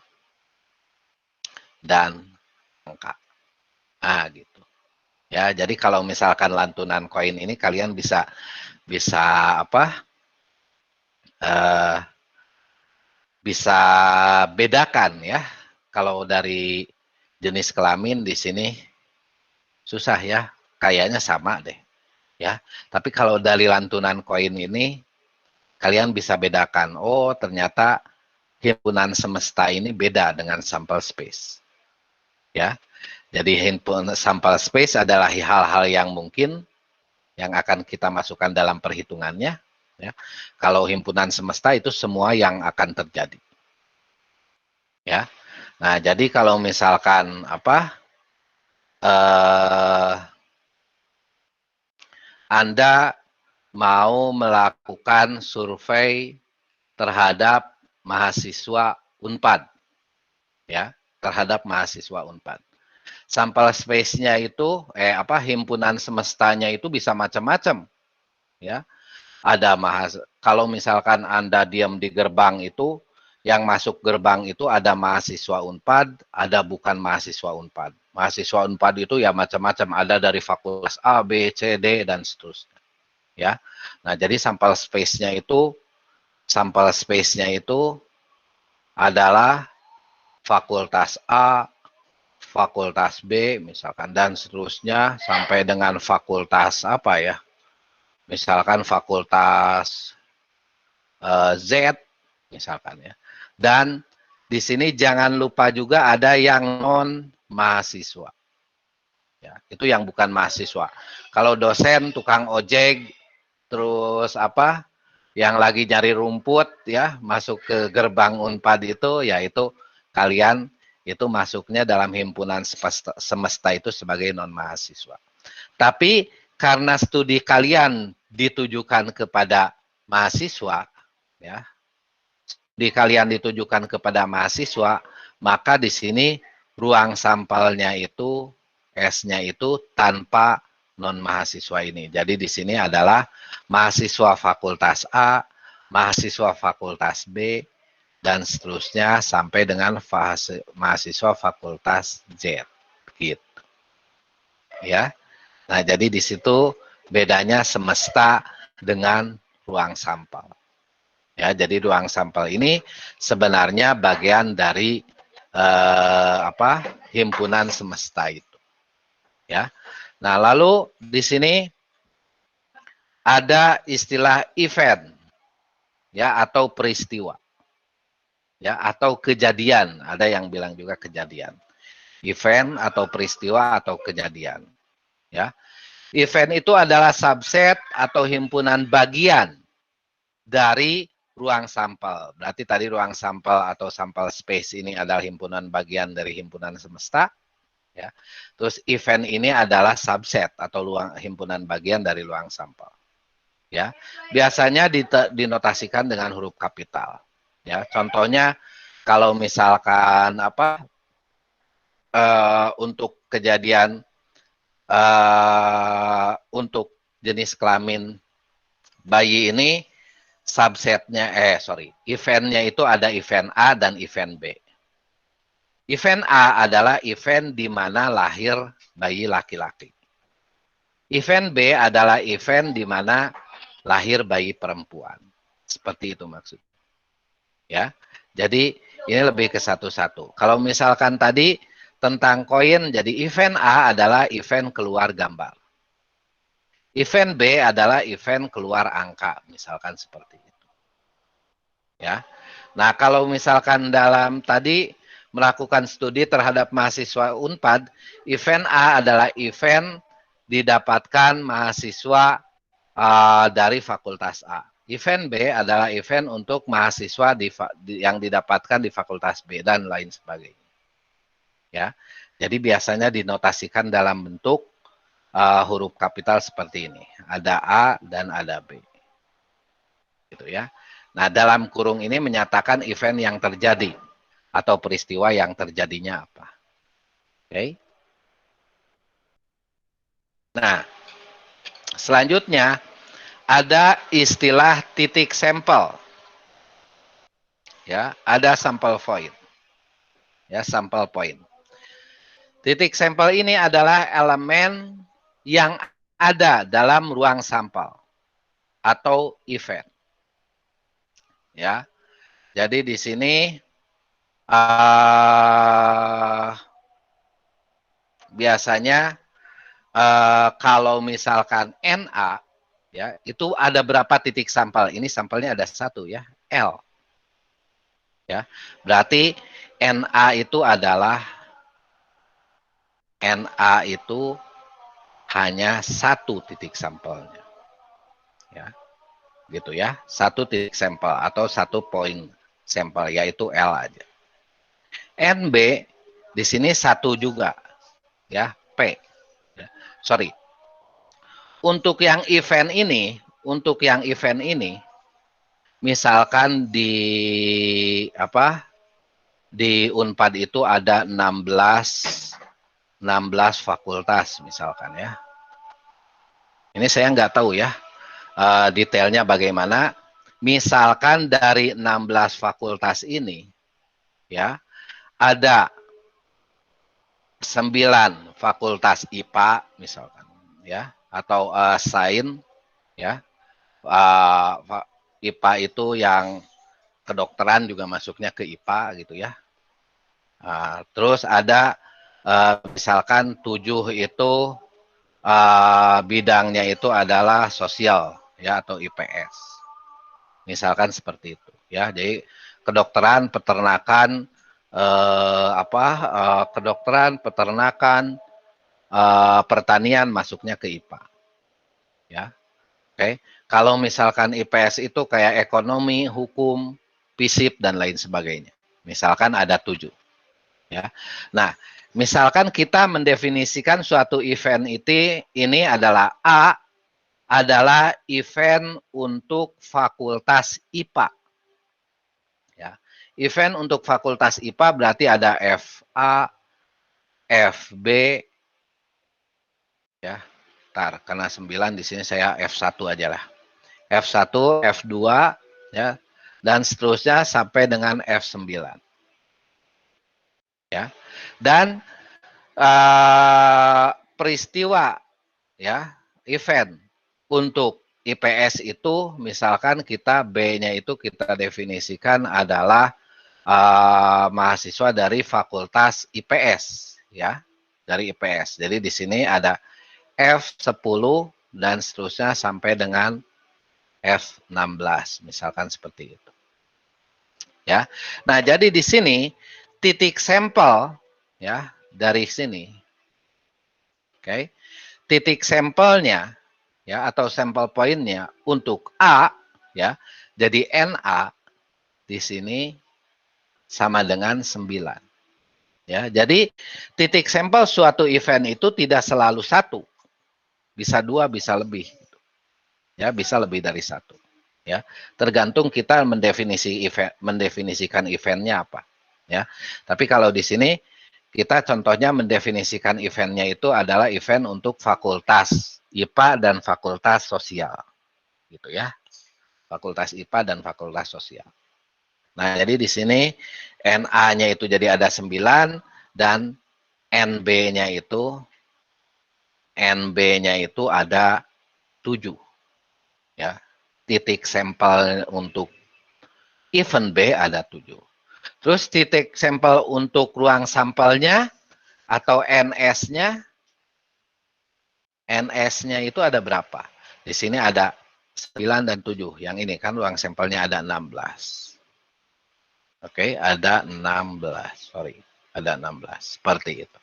dan angka. Nah, gitu. Ya, jadi kalau misalkan lantunan koin ini kalian bisa apa? Bisa bedakan ya. Kalau dari jenis kelamin di sini susah ya, kayaknya sama deh. Ya, tapi kalau dari lantunan koin ini kalian bisa bedakan. Oh, ternyata himpunan semesta ini beda dengan sampel space. Ya. Jadi himpunan sampel space adalah hal-hal yang mungkin yang akan kita masukkan dalam perhitungannya. Ya. Kalau himpunan semesta itu semua yang akan terjadi. Ya. Nah, jadi kalau misalkan Anda mau melakukan survei terhadap mahasiswa Unpad, ya, terhadap mahasiswa Unpad. Sampel space-nya itu, himpunan semestanya itu bisa macam-macam, ya. Ada kalau misalkan Anda diam di gerbang itu, yang masuk gerbang itu ada mahasiswa Unpad, ada bukan mahasiswa Unpad. Mahasiswa Unpad itu ya macam-macam, ada dari fakultas A, B, C, D dan seterusnya. Ya. Nah, jadi sampel space-nya itu sampel space-nya itu adalah fakultas A, fakultas B, misalkan, dan seterusnya sampai dengan fakultas apa ya? Misalkan fakultas Z, misalkan ya. Dan di sini jangan lupa juga ada yang non mahasiswa. Ya, itu yang bukan mahasiswa. Kalau dosen, tukang ojek, terus apa? Yang lagi nyari rumput ya, masuk ke gerbang Unpad itu, yaitu kalian itu masuknya dalam himpunan semesta itu sebagai non mahasiswa. Tapi karena studi kalian ditujukan kepada mahasiswa, ya, studi kalian ditujukan kepada mahasiswa, maka di sini ruang sampelnya itu S-nya itu tanpa non mahasiswa ini. Jadi di sini adalah mahasiswa fakultas A, mahasiswa fakultas B, dan seterusnya sampai dengan mahasiswa fakultas Z. Gitu. Ya. Nah, jadi di situ bedanya semesta dengan ruang sampel. Ya, jadi ruang sampel ini sebenarnya bagian dari himpunan semesta itu. Ya. Nah, lalu di sini ada istilah event ya atau peristiwa. Ya, atau kejadian, ada yang bilang juga kejadian. Event atau peristiwa atau kejadian. Ya. Event itu adalah subset atau himpunan bagian dari ruang sampel. Berarti tadi ruang sampel atau sampel space ini adalah himpunan bagian dari himpunan semesta. Ya. Terus event ini adalah subset atau himpunan bagian dari ruang sampel. Ya. Biasanya dinotasikan dengan huruf kapital. Ya. Contohnya kalau misalkan untuk kejadian untuk jenis kelamin bayi ini subsetnya eventnya itu ada event A dan event B. Event A adalah event di mana lahir bayi laki-laki. Event B adalah event di mana lahir bayi perempuan. Seperti itu maksudnya. Ya. Jadi ini lebih ke satu-satu. Kalau misalkan tadi tentang koin, jadi event A adalah event keluar gambar. Event B adalah event keluar angka, misalkan seperti itu. Ya. Nah, kalau misalkan dalam tadi melakukan studi terhadap mahasiswa Unpad, event A adalah event didapatkan mahasiswa dari Fakultas A. Event B adalah event untuk mahasiswa yang didapatkan di Fakultas B dan lain sebagainya. Ya, jadi biasanya dinotasikan dalam bentuk huruf kapital seperti ini. Ada A dan ada B. Gitu ya. Nah, dalam kurung ini menyatakan event yang terjadi atau peristiwa yang terjadinya apa. Oke. Nah, selanjutnya ada istilah titik sampel. Ya, ada sampel point. Ya, sampel point. Titik sampel ini adalah elemen yang ada dalam ruang sampel atau event. Ya. Jadi di sini biasanya kalau misalkan NA ya, itu ada berapa titik sampel? Ini sampelnya ada satu ya, L. Ya. Berarti NA itu hanya satu titik sampelnya. Ya. Gitu ya. Satu titik sampel atau satu poin sampel yaitu L aja. NB di sini satu juga. Ya, P. Ya. Sorry. Untuk yang event ini misalkan di Unpad itu ada 16 fakultas misalkan ya. Ini saya nggak tahu ya detailnya bagaimana. Misalkan dari 16 fakultas ini ya ada 9 fakultas IPA misalkan ya atau sains ya IPA itu yang kedokteran juga masuknya ke IPA gitu ya. Terus ada misalkan 7 itu bidangnya itu adalah sosial ya atau IPS. Misalkan seperti itu ya. Jadi kedokteran, peternakan, kedokteran, peternakan, pertanian masuknya ke IPA. Ya. Oke. Kalau misalkan IPS itu kayak ekonomi, hukum, FISIP dan lain sebagainya. Misalkan ada 7. Ya. Nah, misalkan kita mendefinisikan suatu event ini adalah A adalah event untuk fakultas IPA. Ya. Event untuk fakultas IPA berarti ada FA, FB, ya. Ntar, karena 9 di sini saya F1 aja lah. F1, F2, ya, dan seterusnya sampai dengan F9. Ya. Dan peristiwa ya, event untuk IPS itu misalkan kita B-nya itu kita definisikan adalah mahasiswa dari fakultas IPS ya, dari IPS. Jadi di sini ada F10 dan seterusnya sampai dengan F16 misalkan seperti itu. Ya. Nah, jadi di sini titik sampel ya dari sini. Oke. Titik sampelnya ya atau sampel poinnya untuk A ya. Jadi NA di sini sama dengan 9. Ya, jadi titik sampel suatu event itu tidak selalu 1. Bisa 2, bisa lebih. Ya, bisa lebih dari 1. Ya, tergantung kita mendefinisikan eventnya apa. Ya, tapi kalau di sini kita contohnya mendefinisikan eventnya itu adalah event untuk fakultas IPA dan fakultas sosial, gitu ya. Fakultas IPA dan fakultas sosial. Nah, jadi di sini NA-nya itu jadi ada 9 dan NB-nya itu ada 7. Ya. Titik sampel untuk event B ada 7. Terus titik sampel untuk ruang sampelnya atau NS-nya itu ada berapa? Di sini ada 9 dan 7. Yang ini kan ruang sampelnya ada 16. Oke, ada 16. Sorry, ada 16. Seperti itu.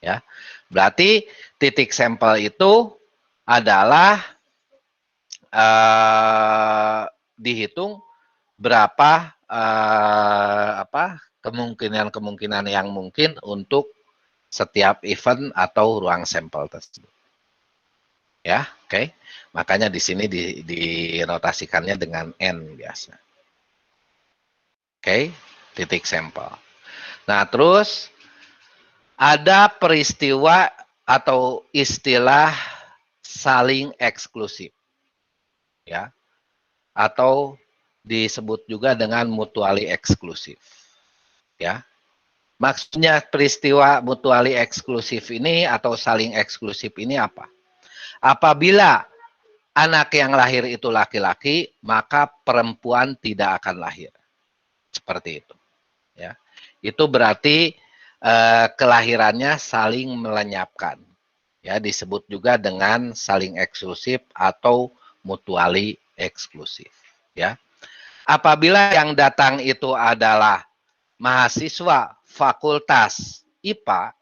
Ya. Berarti titik sampel itu adalah dihitung berapa kemungkinan-kemungkinan yang mungkin untuk setiap event atau ruang sampel tersebut. Ya, oke. Makanya di sini dinotasikannya dengan N biasa. Oke, titik sampel. Nah, terus ada peristiwa atau istilah saling eksklusif. Ya. Atau disebut juga dengan mutually eksklusif. Ya. Maksudnya peristiwa mutually eksklusif ini atau saling eksklusif ini apa? Apabila anak yang lahir itu laki-laki, maka perempuan tidak akan lahir. Seperti itu. Ya. Itu berarti kelahirannya saling melenyapkan. Ya, disebut juga dengan saling eksklusif atau mutually eksklusif. Ya. Apabila yang datang itu adalah mahasiswa fakultas IPA,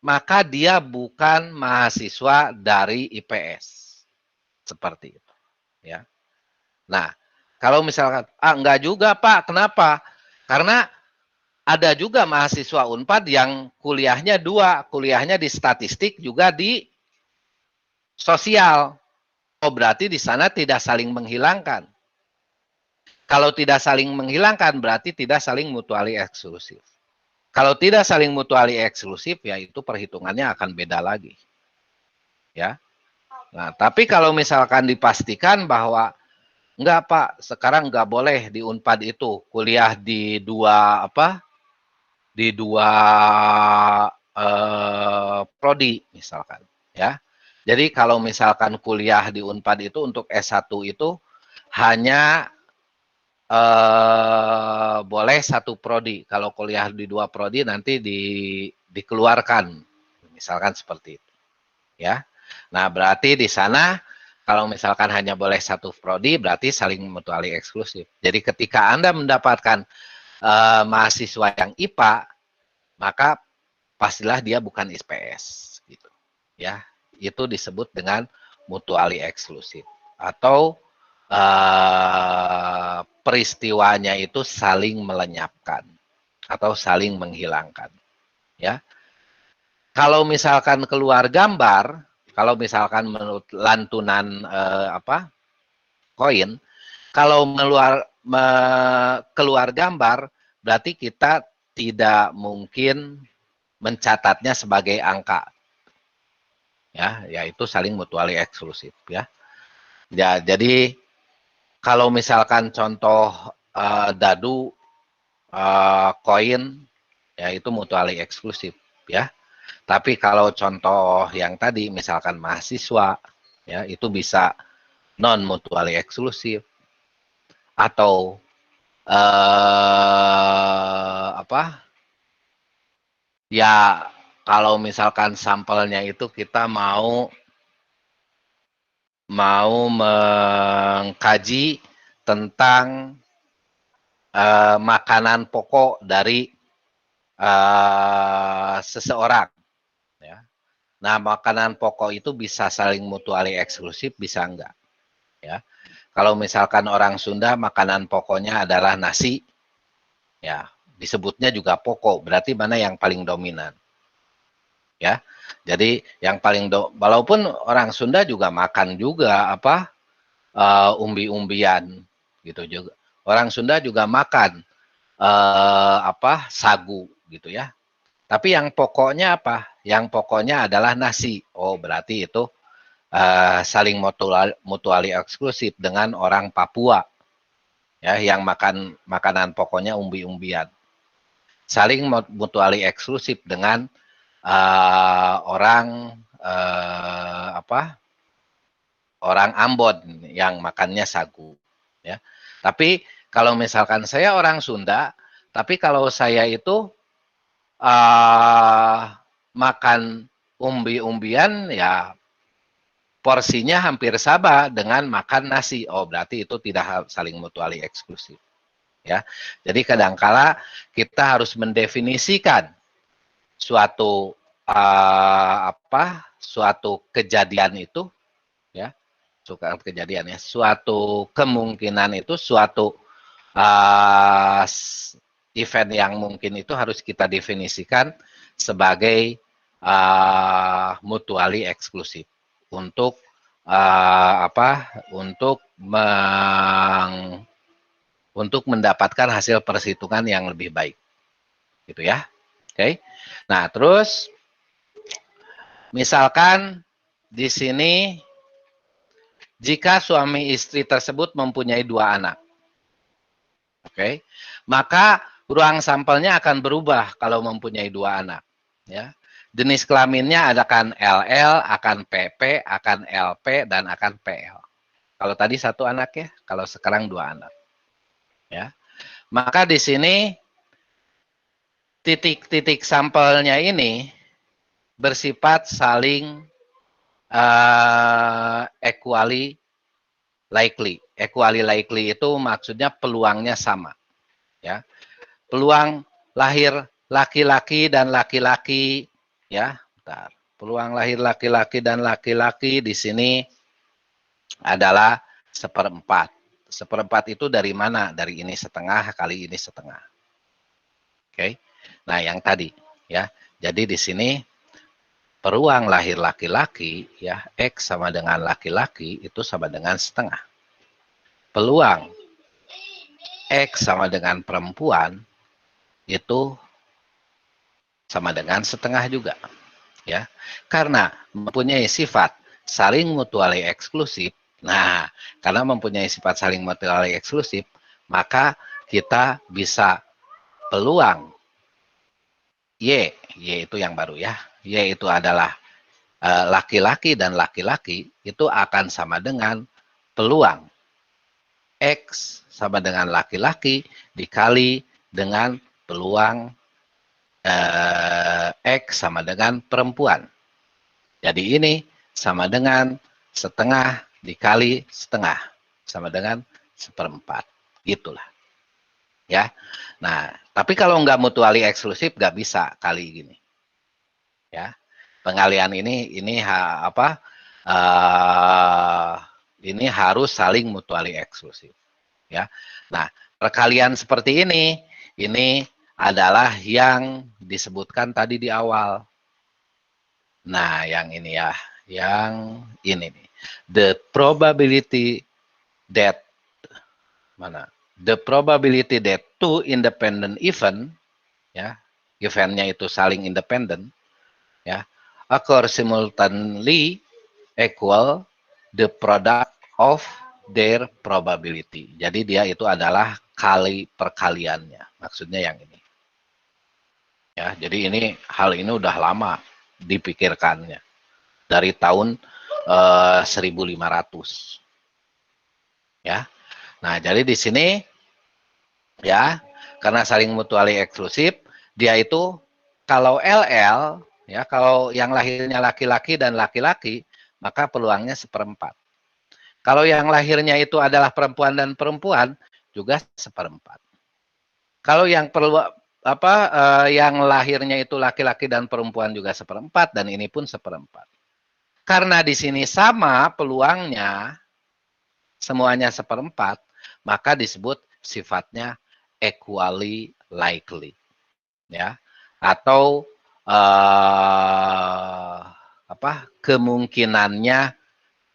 maka dia bukan mahasiswa dari IPS. Seperti itu. Ya. Nah, kalau misalkan, enggak juga Pak, kenapa? Karena ada juga mahasiswa UNPAD yang kuliahnya 2, kuliahnya di statistik juga di sosial. Oh, berarti di sana tidak saling menghilangkan. Kalau tidak saling menghilangkan, berarti tidak saling mutually eksklusif. Kalau tidak saling mutually eksklusif, ya itu perhitungannya akan beda lagi. Ya. Nah, tapi kalau misalkan dipastikan bahwa enggak Pak, sekarang enggak boleh di UNPAD itu kuliah di dua prodi misalkan, ya. Jadi kalau misalkan kuliah di UNPAD itu untuk S1 itu hanya boleh satu prodi. Kalau kuliah di 2 prodi nanti dikeluarkan. Misalkan seperti itu. Ya. Nah, berarti di sana kalau misalkan hanya boleh satu prodi berarti saling mutually eksklusif. Jadi ketika Anda mendapatkan mahasiswa yang IPA, maka pastilah dia bukan IPS gitu. Ya. Itu disebut dengan mutually eksklusif atau peristiwanya itu saling melenyapkan atau saling menghilangkan. Ya, kalau misalkan keluar gambar, kalau misalkan menurut lantunan koin, kalau keluar gambar, berarti kita tidak mungkin mencatatnya sebagai angka. Ya, yaitu saling mutually eksklusif ya. Ya, jadi kalau misalkan contoh dadu koin ya itu mutually eksklusif ya. Tapi kalau contoh yang tadi misalkan mahasiswa ya itu bisa non mutually eksklusif atau ya kalau misalkan sampelnya itu kita mau mengkaji tentang makanan pokok dari seseorang. Ya. Nah, makanan pokok itu bisa saling mutually eksklusif, bisa enggak. Ya. Kalau misalkan orang Sunda makanan pokoknya adalah nasi, ya disebutnya juga pokok. Berarti mana yang paling dominan? Ya, jadi yang paling walaupun orang Sunda juga makan juga umbi-umbian gitu juga. Orang Sunda juga makan sagu gitu ya. Tapi yang pokoknya apa? Yang pokoknya adalah nasi. Oh, berarti itu saling mutually eksklusif dengan orang Papua. Ya, yang makan makanan pokoknya umbi-umbian. Saling mutually eksklusif dengan orang orang Ambon yang makannya sagu. Ya. Tapi kalau misalkan saya orang Sunda, tapi kalau saya itu makan umbi-umbian ya porsinya hampir sama dengan makan nasi. Oh, berarti itu tidak saling mutually eksklusif. Ya. Jadi kadangkala kita harus mendefinisikan suatu suatu kejadian itu ya, suatu kemungkinan itu suatu event yang mungkin itu harus kita definisikan sebagai mutually eksklusif untuk untuk mendapatkan hasil perhitungan yang lebih baik, gitu ya. Oke. Nah, terus misalkan di sini jika suami istri tersebut mempunyai 2 anak. Oke. Maka ruang sampelnya akan berubah kalau mempunyai 2 anak, ya. Jenis kelaminnya akan LL, akan PP, akan LP dan akan PL. Kalau tadi 1 anak ya, kalau sekarang 2 anak. Ya. Maka di sini titik-titik sampelnya ini bersifat saling equally likely. Equally likely itu maksudnya peluangnya sama. Ya. Peluang lahir laki-laki dan laki-laki ya, bentar. Peluang lahir laki-laki dan laki-laki di sini adalah 1/4. 1/4 itu dari mana? Dari ini setengah kali ini setengah. Oke. Nah, yang tadi ya. Jadi di sini peluang lahir laki-laki ya X sama dengan laki-laki itu sama dengan setengah. Peluang X sama dengan perempuan itu sama dengan setengah juga. Ya. Karena mempunyai sifat saling mutually eksklusif. Nah, karena mempunyai sifat saling mutually eksklusif, maka kita bisa peluang Y itu yang baru ya. Y itu adalah laki-laki dan laki-laki itu akan sama dengan peluang X sama dengan laki-laki dikali dengan peluang X sama dengan perempuan. Jadi ini sama dengan setengah dikali setengah sama dengan seperempat. Gitulah. Ya. Nah, tapi kalau nggak mutually eksklusif nggak bisa kali gini. Ya. Pengalian ini ini harus saling mutually eksklusif. Ya. Nah, perkalian seperti ini adalah yang disebutkan tadi di awal. Nah, yang ini ya, yang ini nih. The probability that two independent event, ya, eventnya itu saling independen, ya, occur simultaneously equal the product of their probability. Jadi dia itu adalah kali perkaliannya. Maksudnya yang ini. Ya, jadi hal ini udah lama dipikirkannya dari tahun 1500. Ya. Nah, jadi di sini ya, karena saling mutually eksklusif, dia itu kalau LL ya, kalau yang lahirnya laki-laki dan laki-laki, maka peluangnya seperempat. Kalau yang lahirnya itu adalah perempuan dan perempuan, juga seperempat. Kalau yang yang lahirnya itu laki-laki dan perempuan juga seperempat, dan ini pun seperempat. Karena di sini sama peluangnya, semuanya seperempat, maka disebut sifatnya equally likely, ya, atau kemungkinannya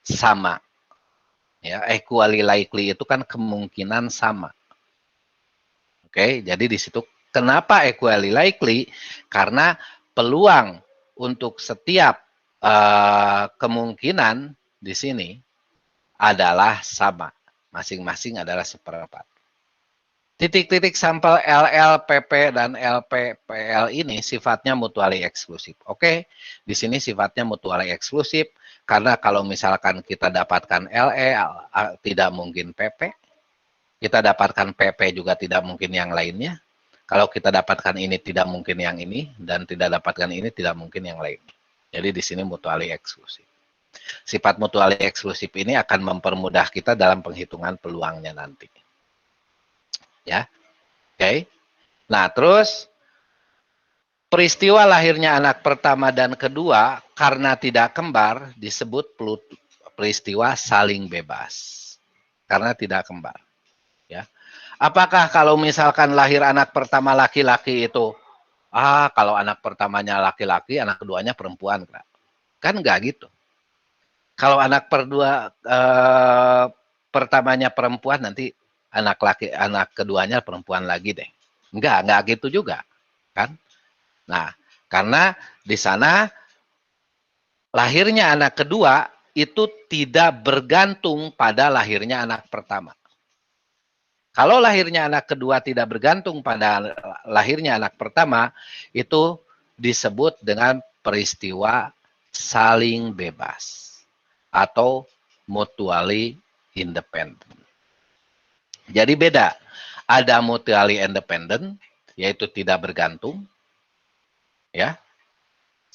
sama. Ya, equally likely itu kan kemungkinan sama. Oke, jadi di situ kenapa equally likely? Karena peluang untuk setiap kemungkinan di sini adalah sama. Masing-masing adalah seperempat. Titik-titik sampel LL, PP, dan LPPL ini sifatnya mutually eksklusif. Oke, di sini sifatnya mutually eksklusif karena kalau misalkan kita dapatkan LE tidak mungkin PP, kita dapatkan PP juga tidak mungkin yang lainnya. Kalau kita dapatkan ini tidak mungkin yang ini, dan tidak dapatkan ini tidak mungkin yang lain. Jadi di sini mutually eksklusif. Sifat mutually eksklusif ini akan mempermudah kita dalam penghitungan peluangnya nanti. Ya, oke. Nah, terus peristiwa lahirnya anak pertama dan kedua karena tidak kembar disebut peristiwa saling bebas. Karena tidak kembar. Ya. Apakah kalau misalkan lahir anak pertama laki-laki itu, kalau anak pertamanya laki-laki, anak keduanya perempuan, kan enggak gitu. Kalau anak pertamanya perempuan, nanti anak keduanya perempuan lagi deh. Enggak gitu juga, kan? Nah, karena di sana lahirnya anak kedua itu tidak bergantung pada lahirnya anak pertama. Kalau lahirnya anak kedua tidak bergantung pada lahirnya anak pertama, itu disebut dengan peristiwa saling bebas atau mutually independent. Jadi beda. Ada mutually independent, yaitu tidak bergantung, ya.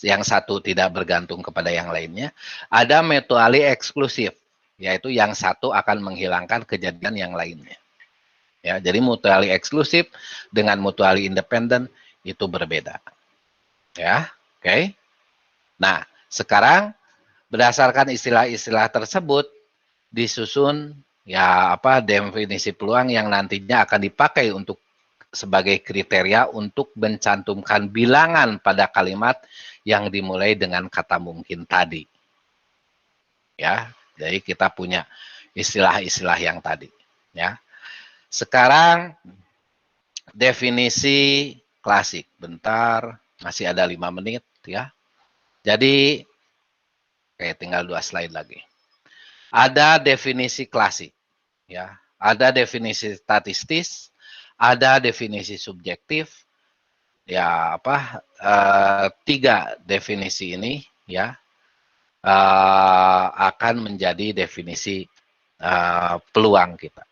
Yang satu tidak bergantung kepada yang lainnya. Ada mutually eksklusif, yaitu yang satu akan menghilangkan kejadian yang lainnya. Ya, jadi mutually eksklusif dengan mutually independent itu berbeda. Ya, oke. Nah, sekarang berdasarkan istilah-istilah tersebut disusun definisi peluang yang nantinya akan dipakai untuk sebagai kriteria untuk mencantumkan bilangan pada kalimat yang dimulai dengan kata mungkin tadi. Ya, jadi kita punya istilah-istilah yang tadi, ya. Sekarang definisi klasik. Bentar, masih ada 5 menit, ya. Jadi tinggal 2 slide lagi. Ada definisi klasik, ya. Ada definisi statistis, ada definisi subjektif, ya 3 definisi ini, ya, akan menjadi definisi peluang kita.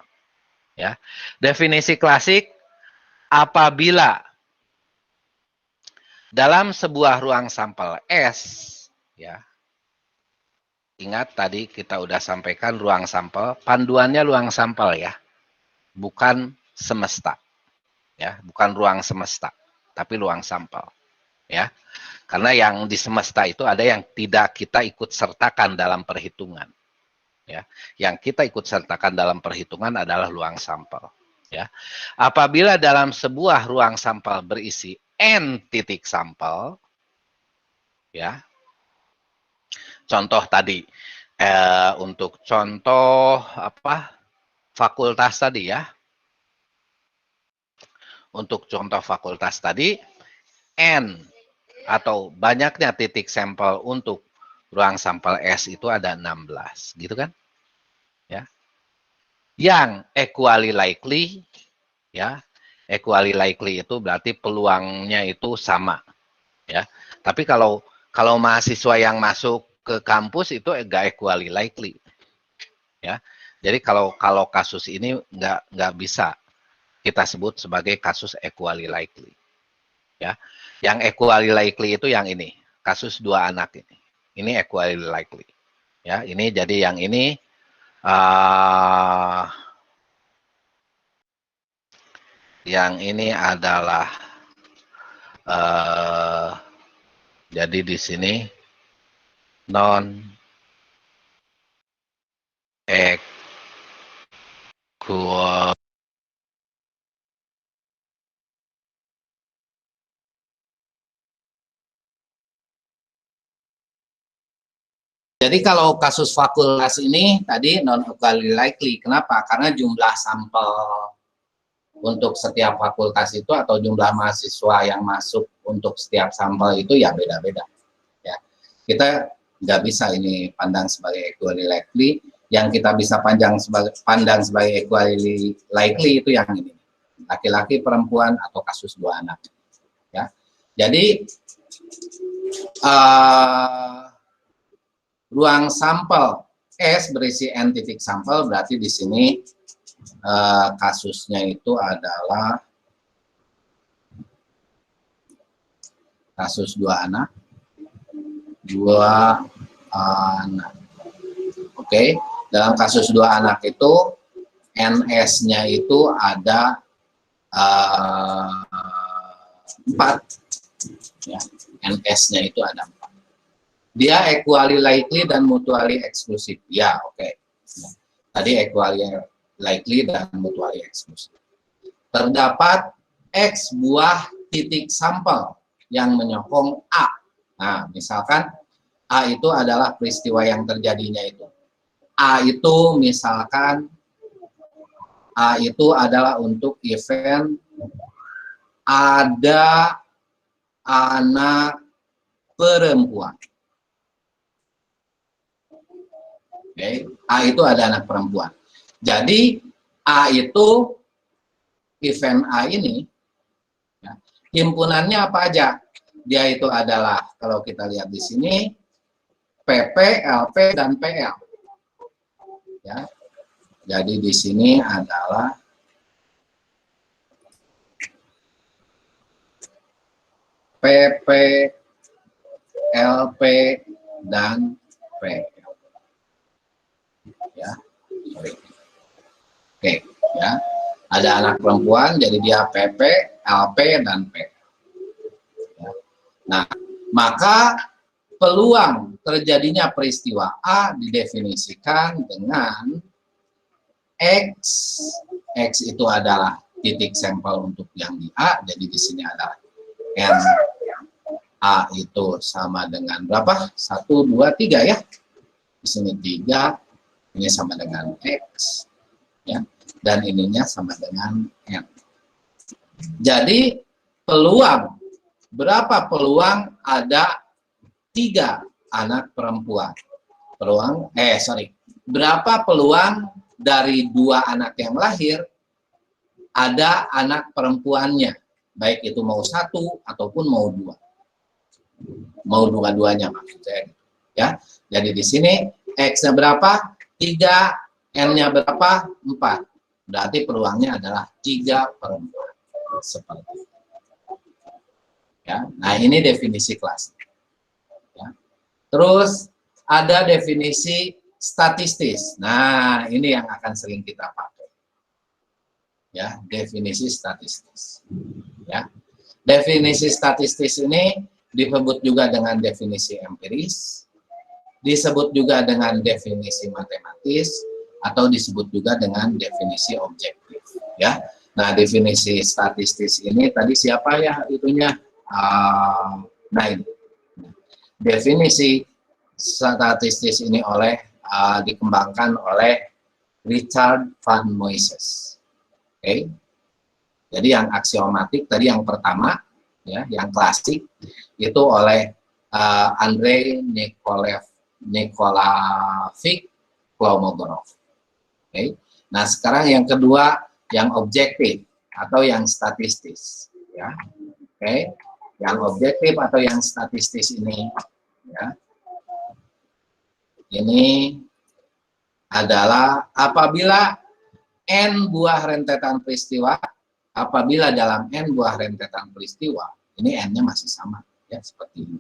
Ya. Definisi klasik, apabila dalam sebuah ruang sampel S, ya, ingat tadi kita udah sampaikan ruang sampel, panduannya ruang sampel ya, bukan semesta, ya, bukan ruang semesta, tapi ruang sampel, ya. Karena yang di semesta itu ada yang tidak kita ikut sertakan dalam perhitungan, ya. Yang kita ikut sertakan dalam perhitungan adalah ruang sampel, ya. Apabila dalam sebuah ruang sampel berisi n titik sampel, ya. Contoh tadi untuk contoh apa? Fakultas tadi ya. Untuk contoh fakultas tadi, n atau banyaknya titik sampel untuk ruang sampel S itu ada 16, gitu kan? Ya. Yang equally likely, ya, equally likely itu berarti peluangnya itu sama, ya. Tapi kalau mahasiswa yang masuk ke kampus itu enggak equally likely, ya. Jadi kalau kasus ini nggak bisa kita sebut sebagai kasus equally likely, ya. Yang equally likely itu yang ini, kasus 2 anak ini. Ini equally likely, ya. Ini jadi yang ini adalah jadi di sini non equal. Jadi kalau kasus fakultas ini tadi non equally likely, kenapa? Karena jumlah sampel untuk setiap fakultas itu atau jumlah mahasiswa yang masuk untuk setiap sampel itu ya beda-beda. Ya, kita nggak bisa ini pandang sebagai equally likely. Yang kita bisa pandang sebagai equally likely itu yang ini, laki-laki, perempuan, atau kasus 2 anak. Ya, jadi ruang sampel S berisi n titik sampel, berarti di sini kasusnya itu adalah kasus 2 anak. 2 anak. Oke, dalam kasus 2 anak itu NS-nya itu ada 4. Ya, NS-nya itu ada 4. Dia equally likely dan mutually exclusive. Ya, oke. Tadi equally likely dan mutually exclusive. Terdapat X buah titik sampel yang menyokong A. Nah, misalkan A itu adalah peristiwa yang terjadinya itu. A itu misalkan A itu adalah untuk event ada anak perempuan. Okay. A itu ada anak perempuan. Jadi A itu event A ini ya, himpunannya apa aja? Dia itu adalah kalau kita lihat di sini PP, LP dan PL. Ya. Jadi di sini adalah PP, LP dan PL. Ya, sorry. Oke, ya. Ada anak perempuan, jadi dia PP, LP, dan P. Ya. Nah, maka peluang terjadinya peristiwa A didefinisikan dengan X. X itu adalah titik sampel untuk yang di A, jadi di sini adalah N. A itu sama dengan berapa? 1, 2, 3 ya. Di sini 3. Ini sama dengan X, ya, dan ininya sama dengan N. Jadi peluang, berapa peluang ada 3 anak perempuan? Peluang, berapa peluang dari 2 anak yang lahir ada anak perempuannya, baik itu mau 1 ataupun mau 2, mau dua-duanya maksudnya, ya. Jadi di sini X-nya berapa? 3, N-nya berapa? 4.
berarti peluangnya adalah 3/4 seperti itu. Ya, nah ini definisi klasik. Ya. Terus ada definisi statistis. Nah, ini yang akan sering kita pakai. Ya, definisi statistis. Ya. Definisi statistis ini disebut juga dengan definisi empiris, disebut juga dengan definisi matematis, atau disebut juga dengan definisi objektif. Ya. Nah, definisi statistis ini tadi siapa ya itunya? Nah, ini. Definisi statistis ini dikembangkan oleh Richard van Moyses. Oke. Jadi yang aksiomatik tadi yang pertama, ya, yang klasik itu oleh Andrei Nikolaevich Kolmogorov. Oke. Nah, sekarang yang kedua yang objektif atau yang statistis, ya. Oke. Yang objektif atau yang statistis ini, ya, ini adalah apabila n buah rentetan peristiwa, apabila dalam n buah rentetan peristiwa, ini n-nya masih sama, ya, seperti ini.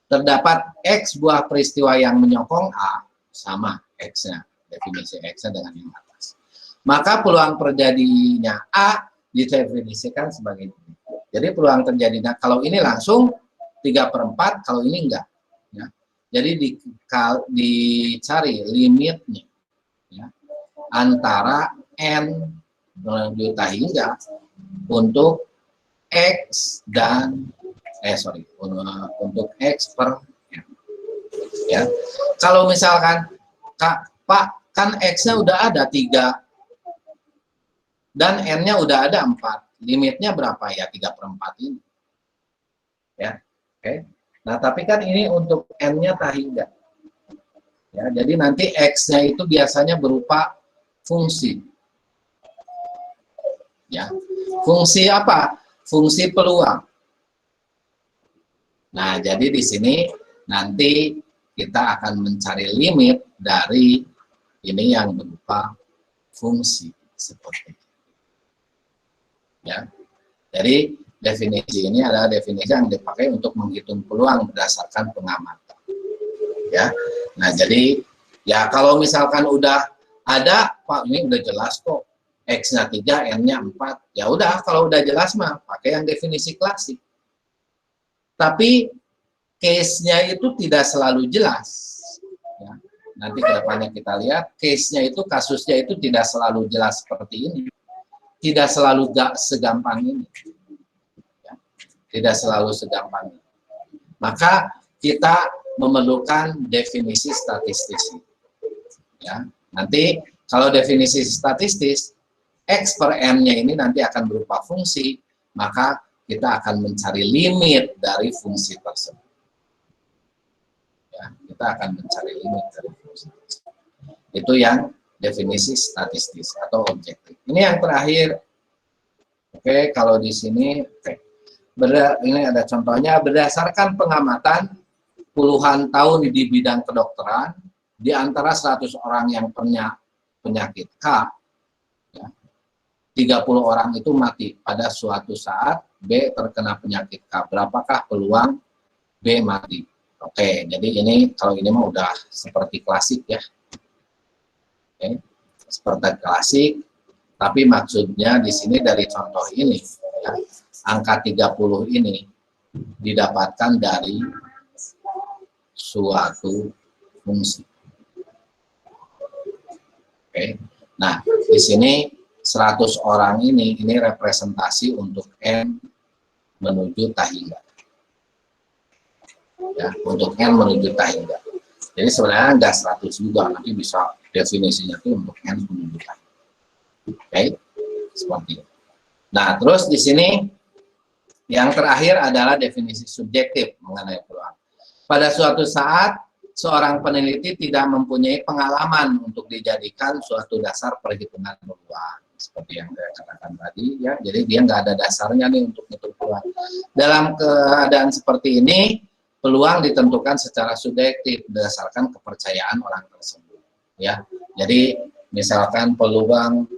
Terdapat x buah peristiwa yang menyokong A, sama x-nya, definisi x-nya dengan yang atas. Maka peluang terjadinya A didefinisikan sebagai ini. Jadi peluang terjadinya, kalau ini langsung 3/4, kalau ini enggak. Ya. Jadi dicari limitnya, ya, antara n juta hingga untuk x dan untuk x per n. Ya. Kalau misalkan Pak, kan x-nya udah ada 3 dan n-nya udah ada 4. Limitnya berapa ya? 3/4 ini. Ya. Oke. Nah, tapi kan ini untuk n-nya tak hingga. Ya, jadi nanti x-nya itu biasanya berupa fungsi. Ya. Fungsi apa? Fungsi peluang. Nah, jadi di sini nanti kita akan mencari limit dari ini yang berupa fungsi seperti itu. Ya. Jadi definisi ini adalah definisi yang dipakai untuk menghitung peluang berdasarkan pengamatan. Ya. Nah, jadi ya kalau misalkan udah ada, Pak, ini udah jelas kok. X-nya 3, N-nya 4. Ya udah, kalau udah jelas mah pakai yang definisi klasik. Tapi case-nya itu tidak selalu jelas. Ya. Nanti kedepannya kita lihat, case-nya itu, kasusnya itu tidak selalu jelas seperti ini. Tidak selalu segampang ini. Ya. Tidak selalu segampang ini. Maka kita memerlukan definisi statistis. Ya. Nanti kalau definisi statistis, X per M-nya ini nanti akan berupa fungsi, maka kita akan mencari limit dari fungsi tersebut. Ya, kita akan mencari limit dari fungsi tersebut. Itu yang definisi statistis atau objektif. Ini yang terakhir. Oke, kalau di sini, oke. Ini ada contohnya, berdasarkan pengamatan puluhan tahun di bidang kedokteran, di antara 100 orang yang punya penyakit K, ya, 30 orang itu mati pada suatu saat B terkena penyakit K. Berapakah peluang B mati? Oke, jadi ini kalau ini mah udah seperti klasik ya. Oke, seperti klasik, tapi maksudnya di sini dari contoh ini, ya, angka 30 ini didapatkan dari suatu fungsi. Oke, nah di sini 100 orang ini representasi untuk N menuju tak hingga. Ya, untuk N menuju tak hingga. Jadi sebenarnya enggak 100 juga, nanti bisa definisinya itu untuk N menuju tak hingga. Oke, seperti itu. Nah, terus di sini yang terakhir adalah definisi subjektif mengenai peluang. Pada suatu saat, seorang peneliti tidak mempunyai pengalaman untuk dijadikan suatu dasar perhitungan peluang. Seperti yang saya katakan tadi, ya. Jadi dia nggak ada dasarnya nih untuk hitung peluang. Dalam keadaan seperti ini, peluang ditentukan secara subjektif berdasarkan kepercayaan orang tersebut. Ya, jadi misalkan peluang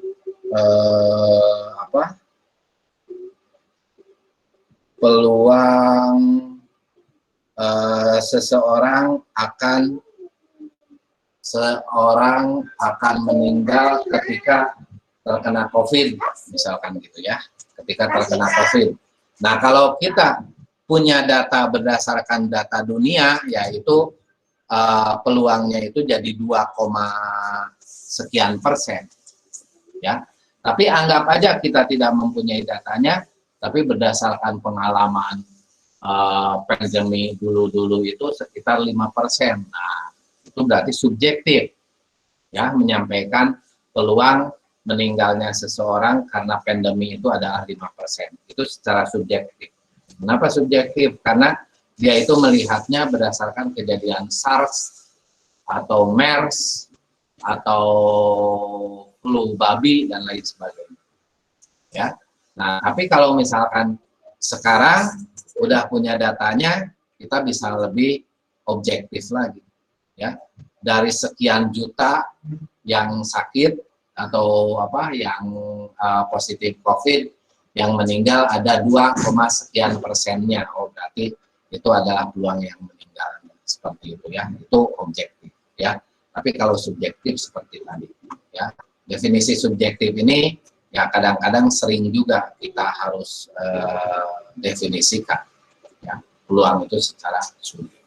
peluang seseorang akan meninggal ketika terkena COVID, misalkan gitu ya, ketika terkena COVID. Nah, kalau kita punya data berdasarkan data dunia, yaitu peluangnya itu jadi 2, sekian persen, ya. Tapi anggap aja kita tidak mempunyai datanya, tapi berdasarkan pengalaman pandemi dulu-dulu itu sekitar 5%. Nah, itu berarti subjektif, ya, menyampaikan peluang meninggalnya seseorang karena pandemi itu adalah 5%. Itu secara subjektif. Kenapa subjektif? Karena dia itu melihatnya berdasarkan kejadian SARS atau MERS atau flu babi dan lain sebagainya. Ya. Nah, tapi kalau misalkan sekarang udah punya datanya, kita bisa lebih objektif lagi. Ya, dari sekian juta yang sakit atau yang positif COVID, yang meninggal ada 2, sekian persennya. Oh, berarti itu adalah peluang yang meninggal, seperti itu ya. Itu objektif ya. Tapi kalau subjektif seperti tadi ya, definisi subjektif ini ya kadang-kadang sering juga kita harus definisikan ya, peluang itu secara subjektif.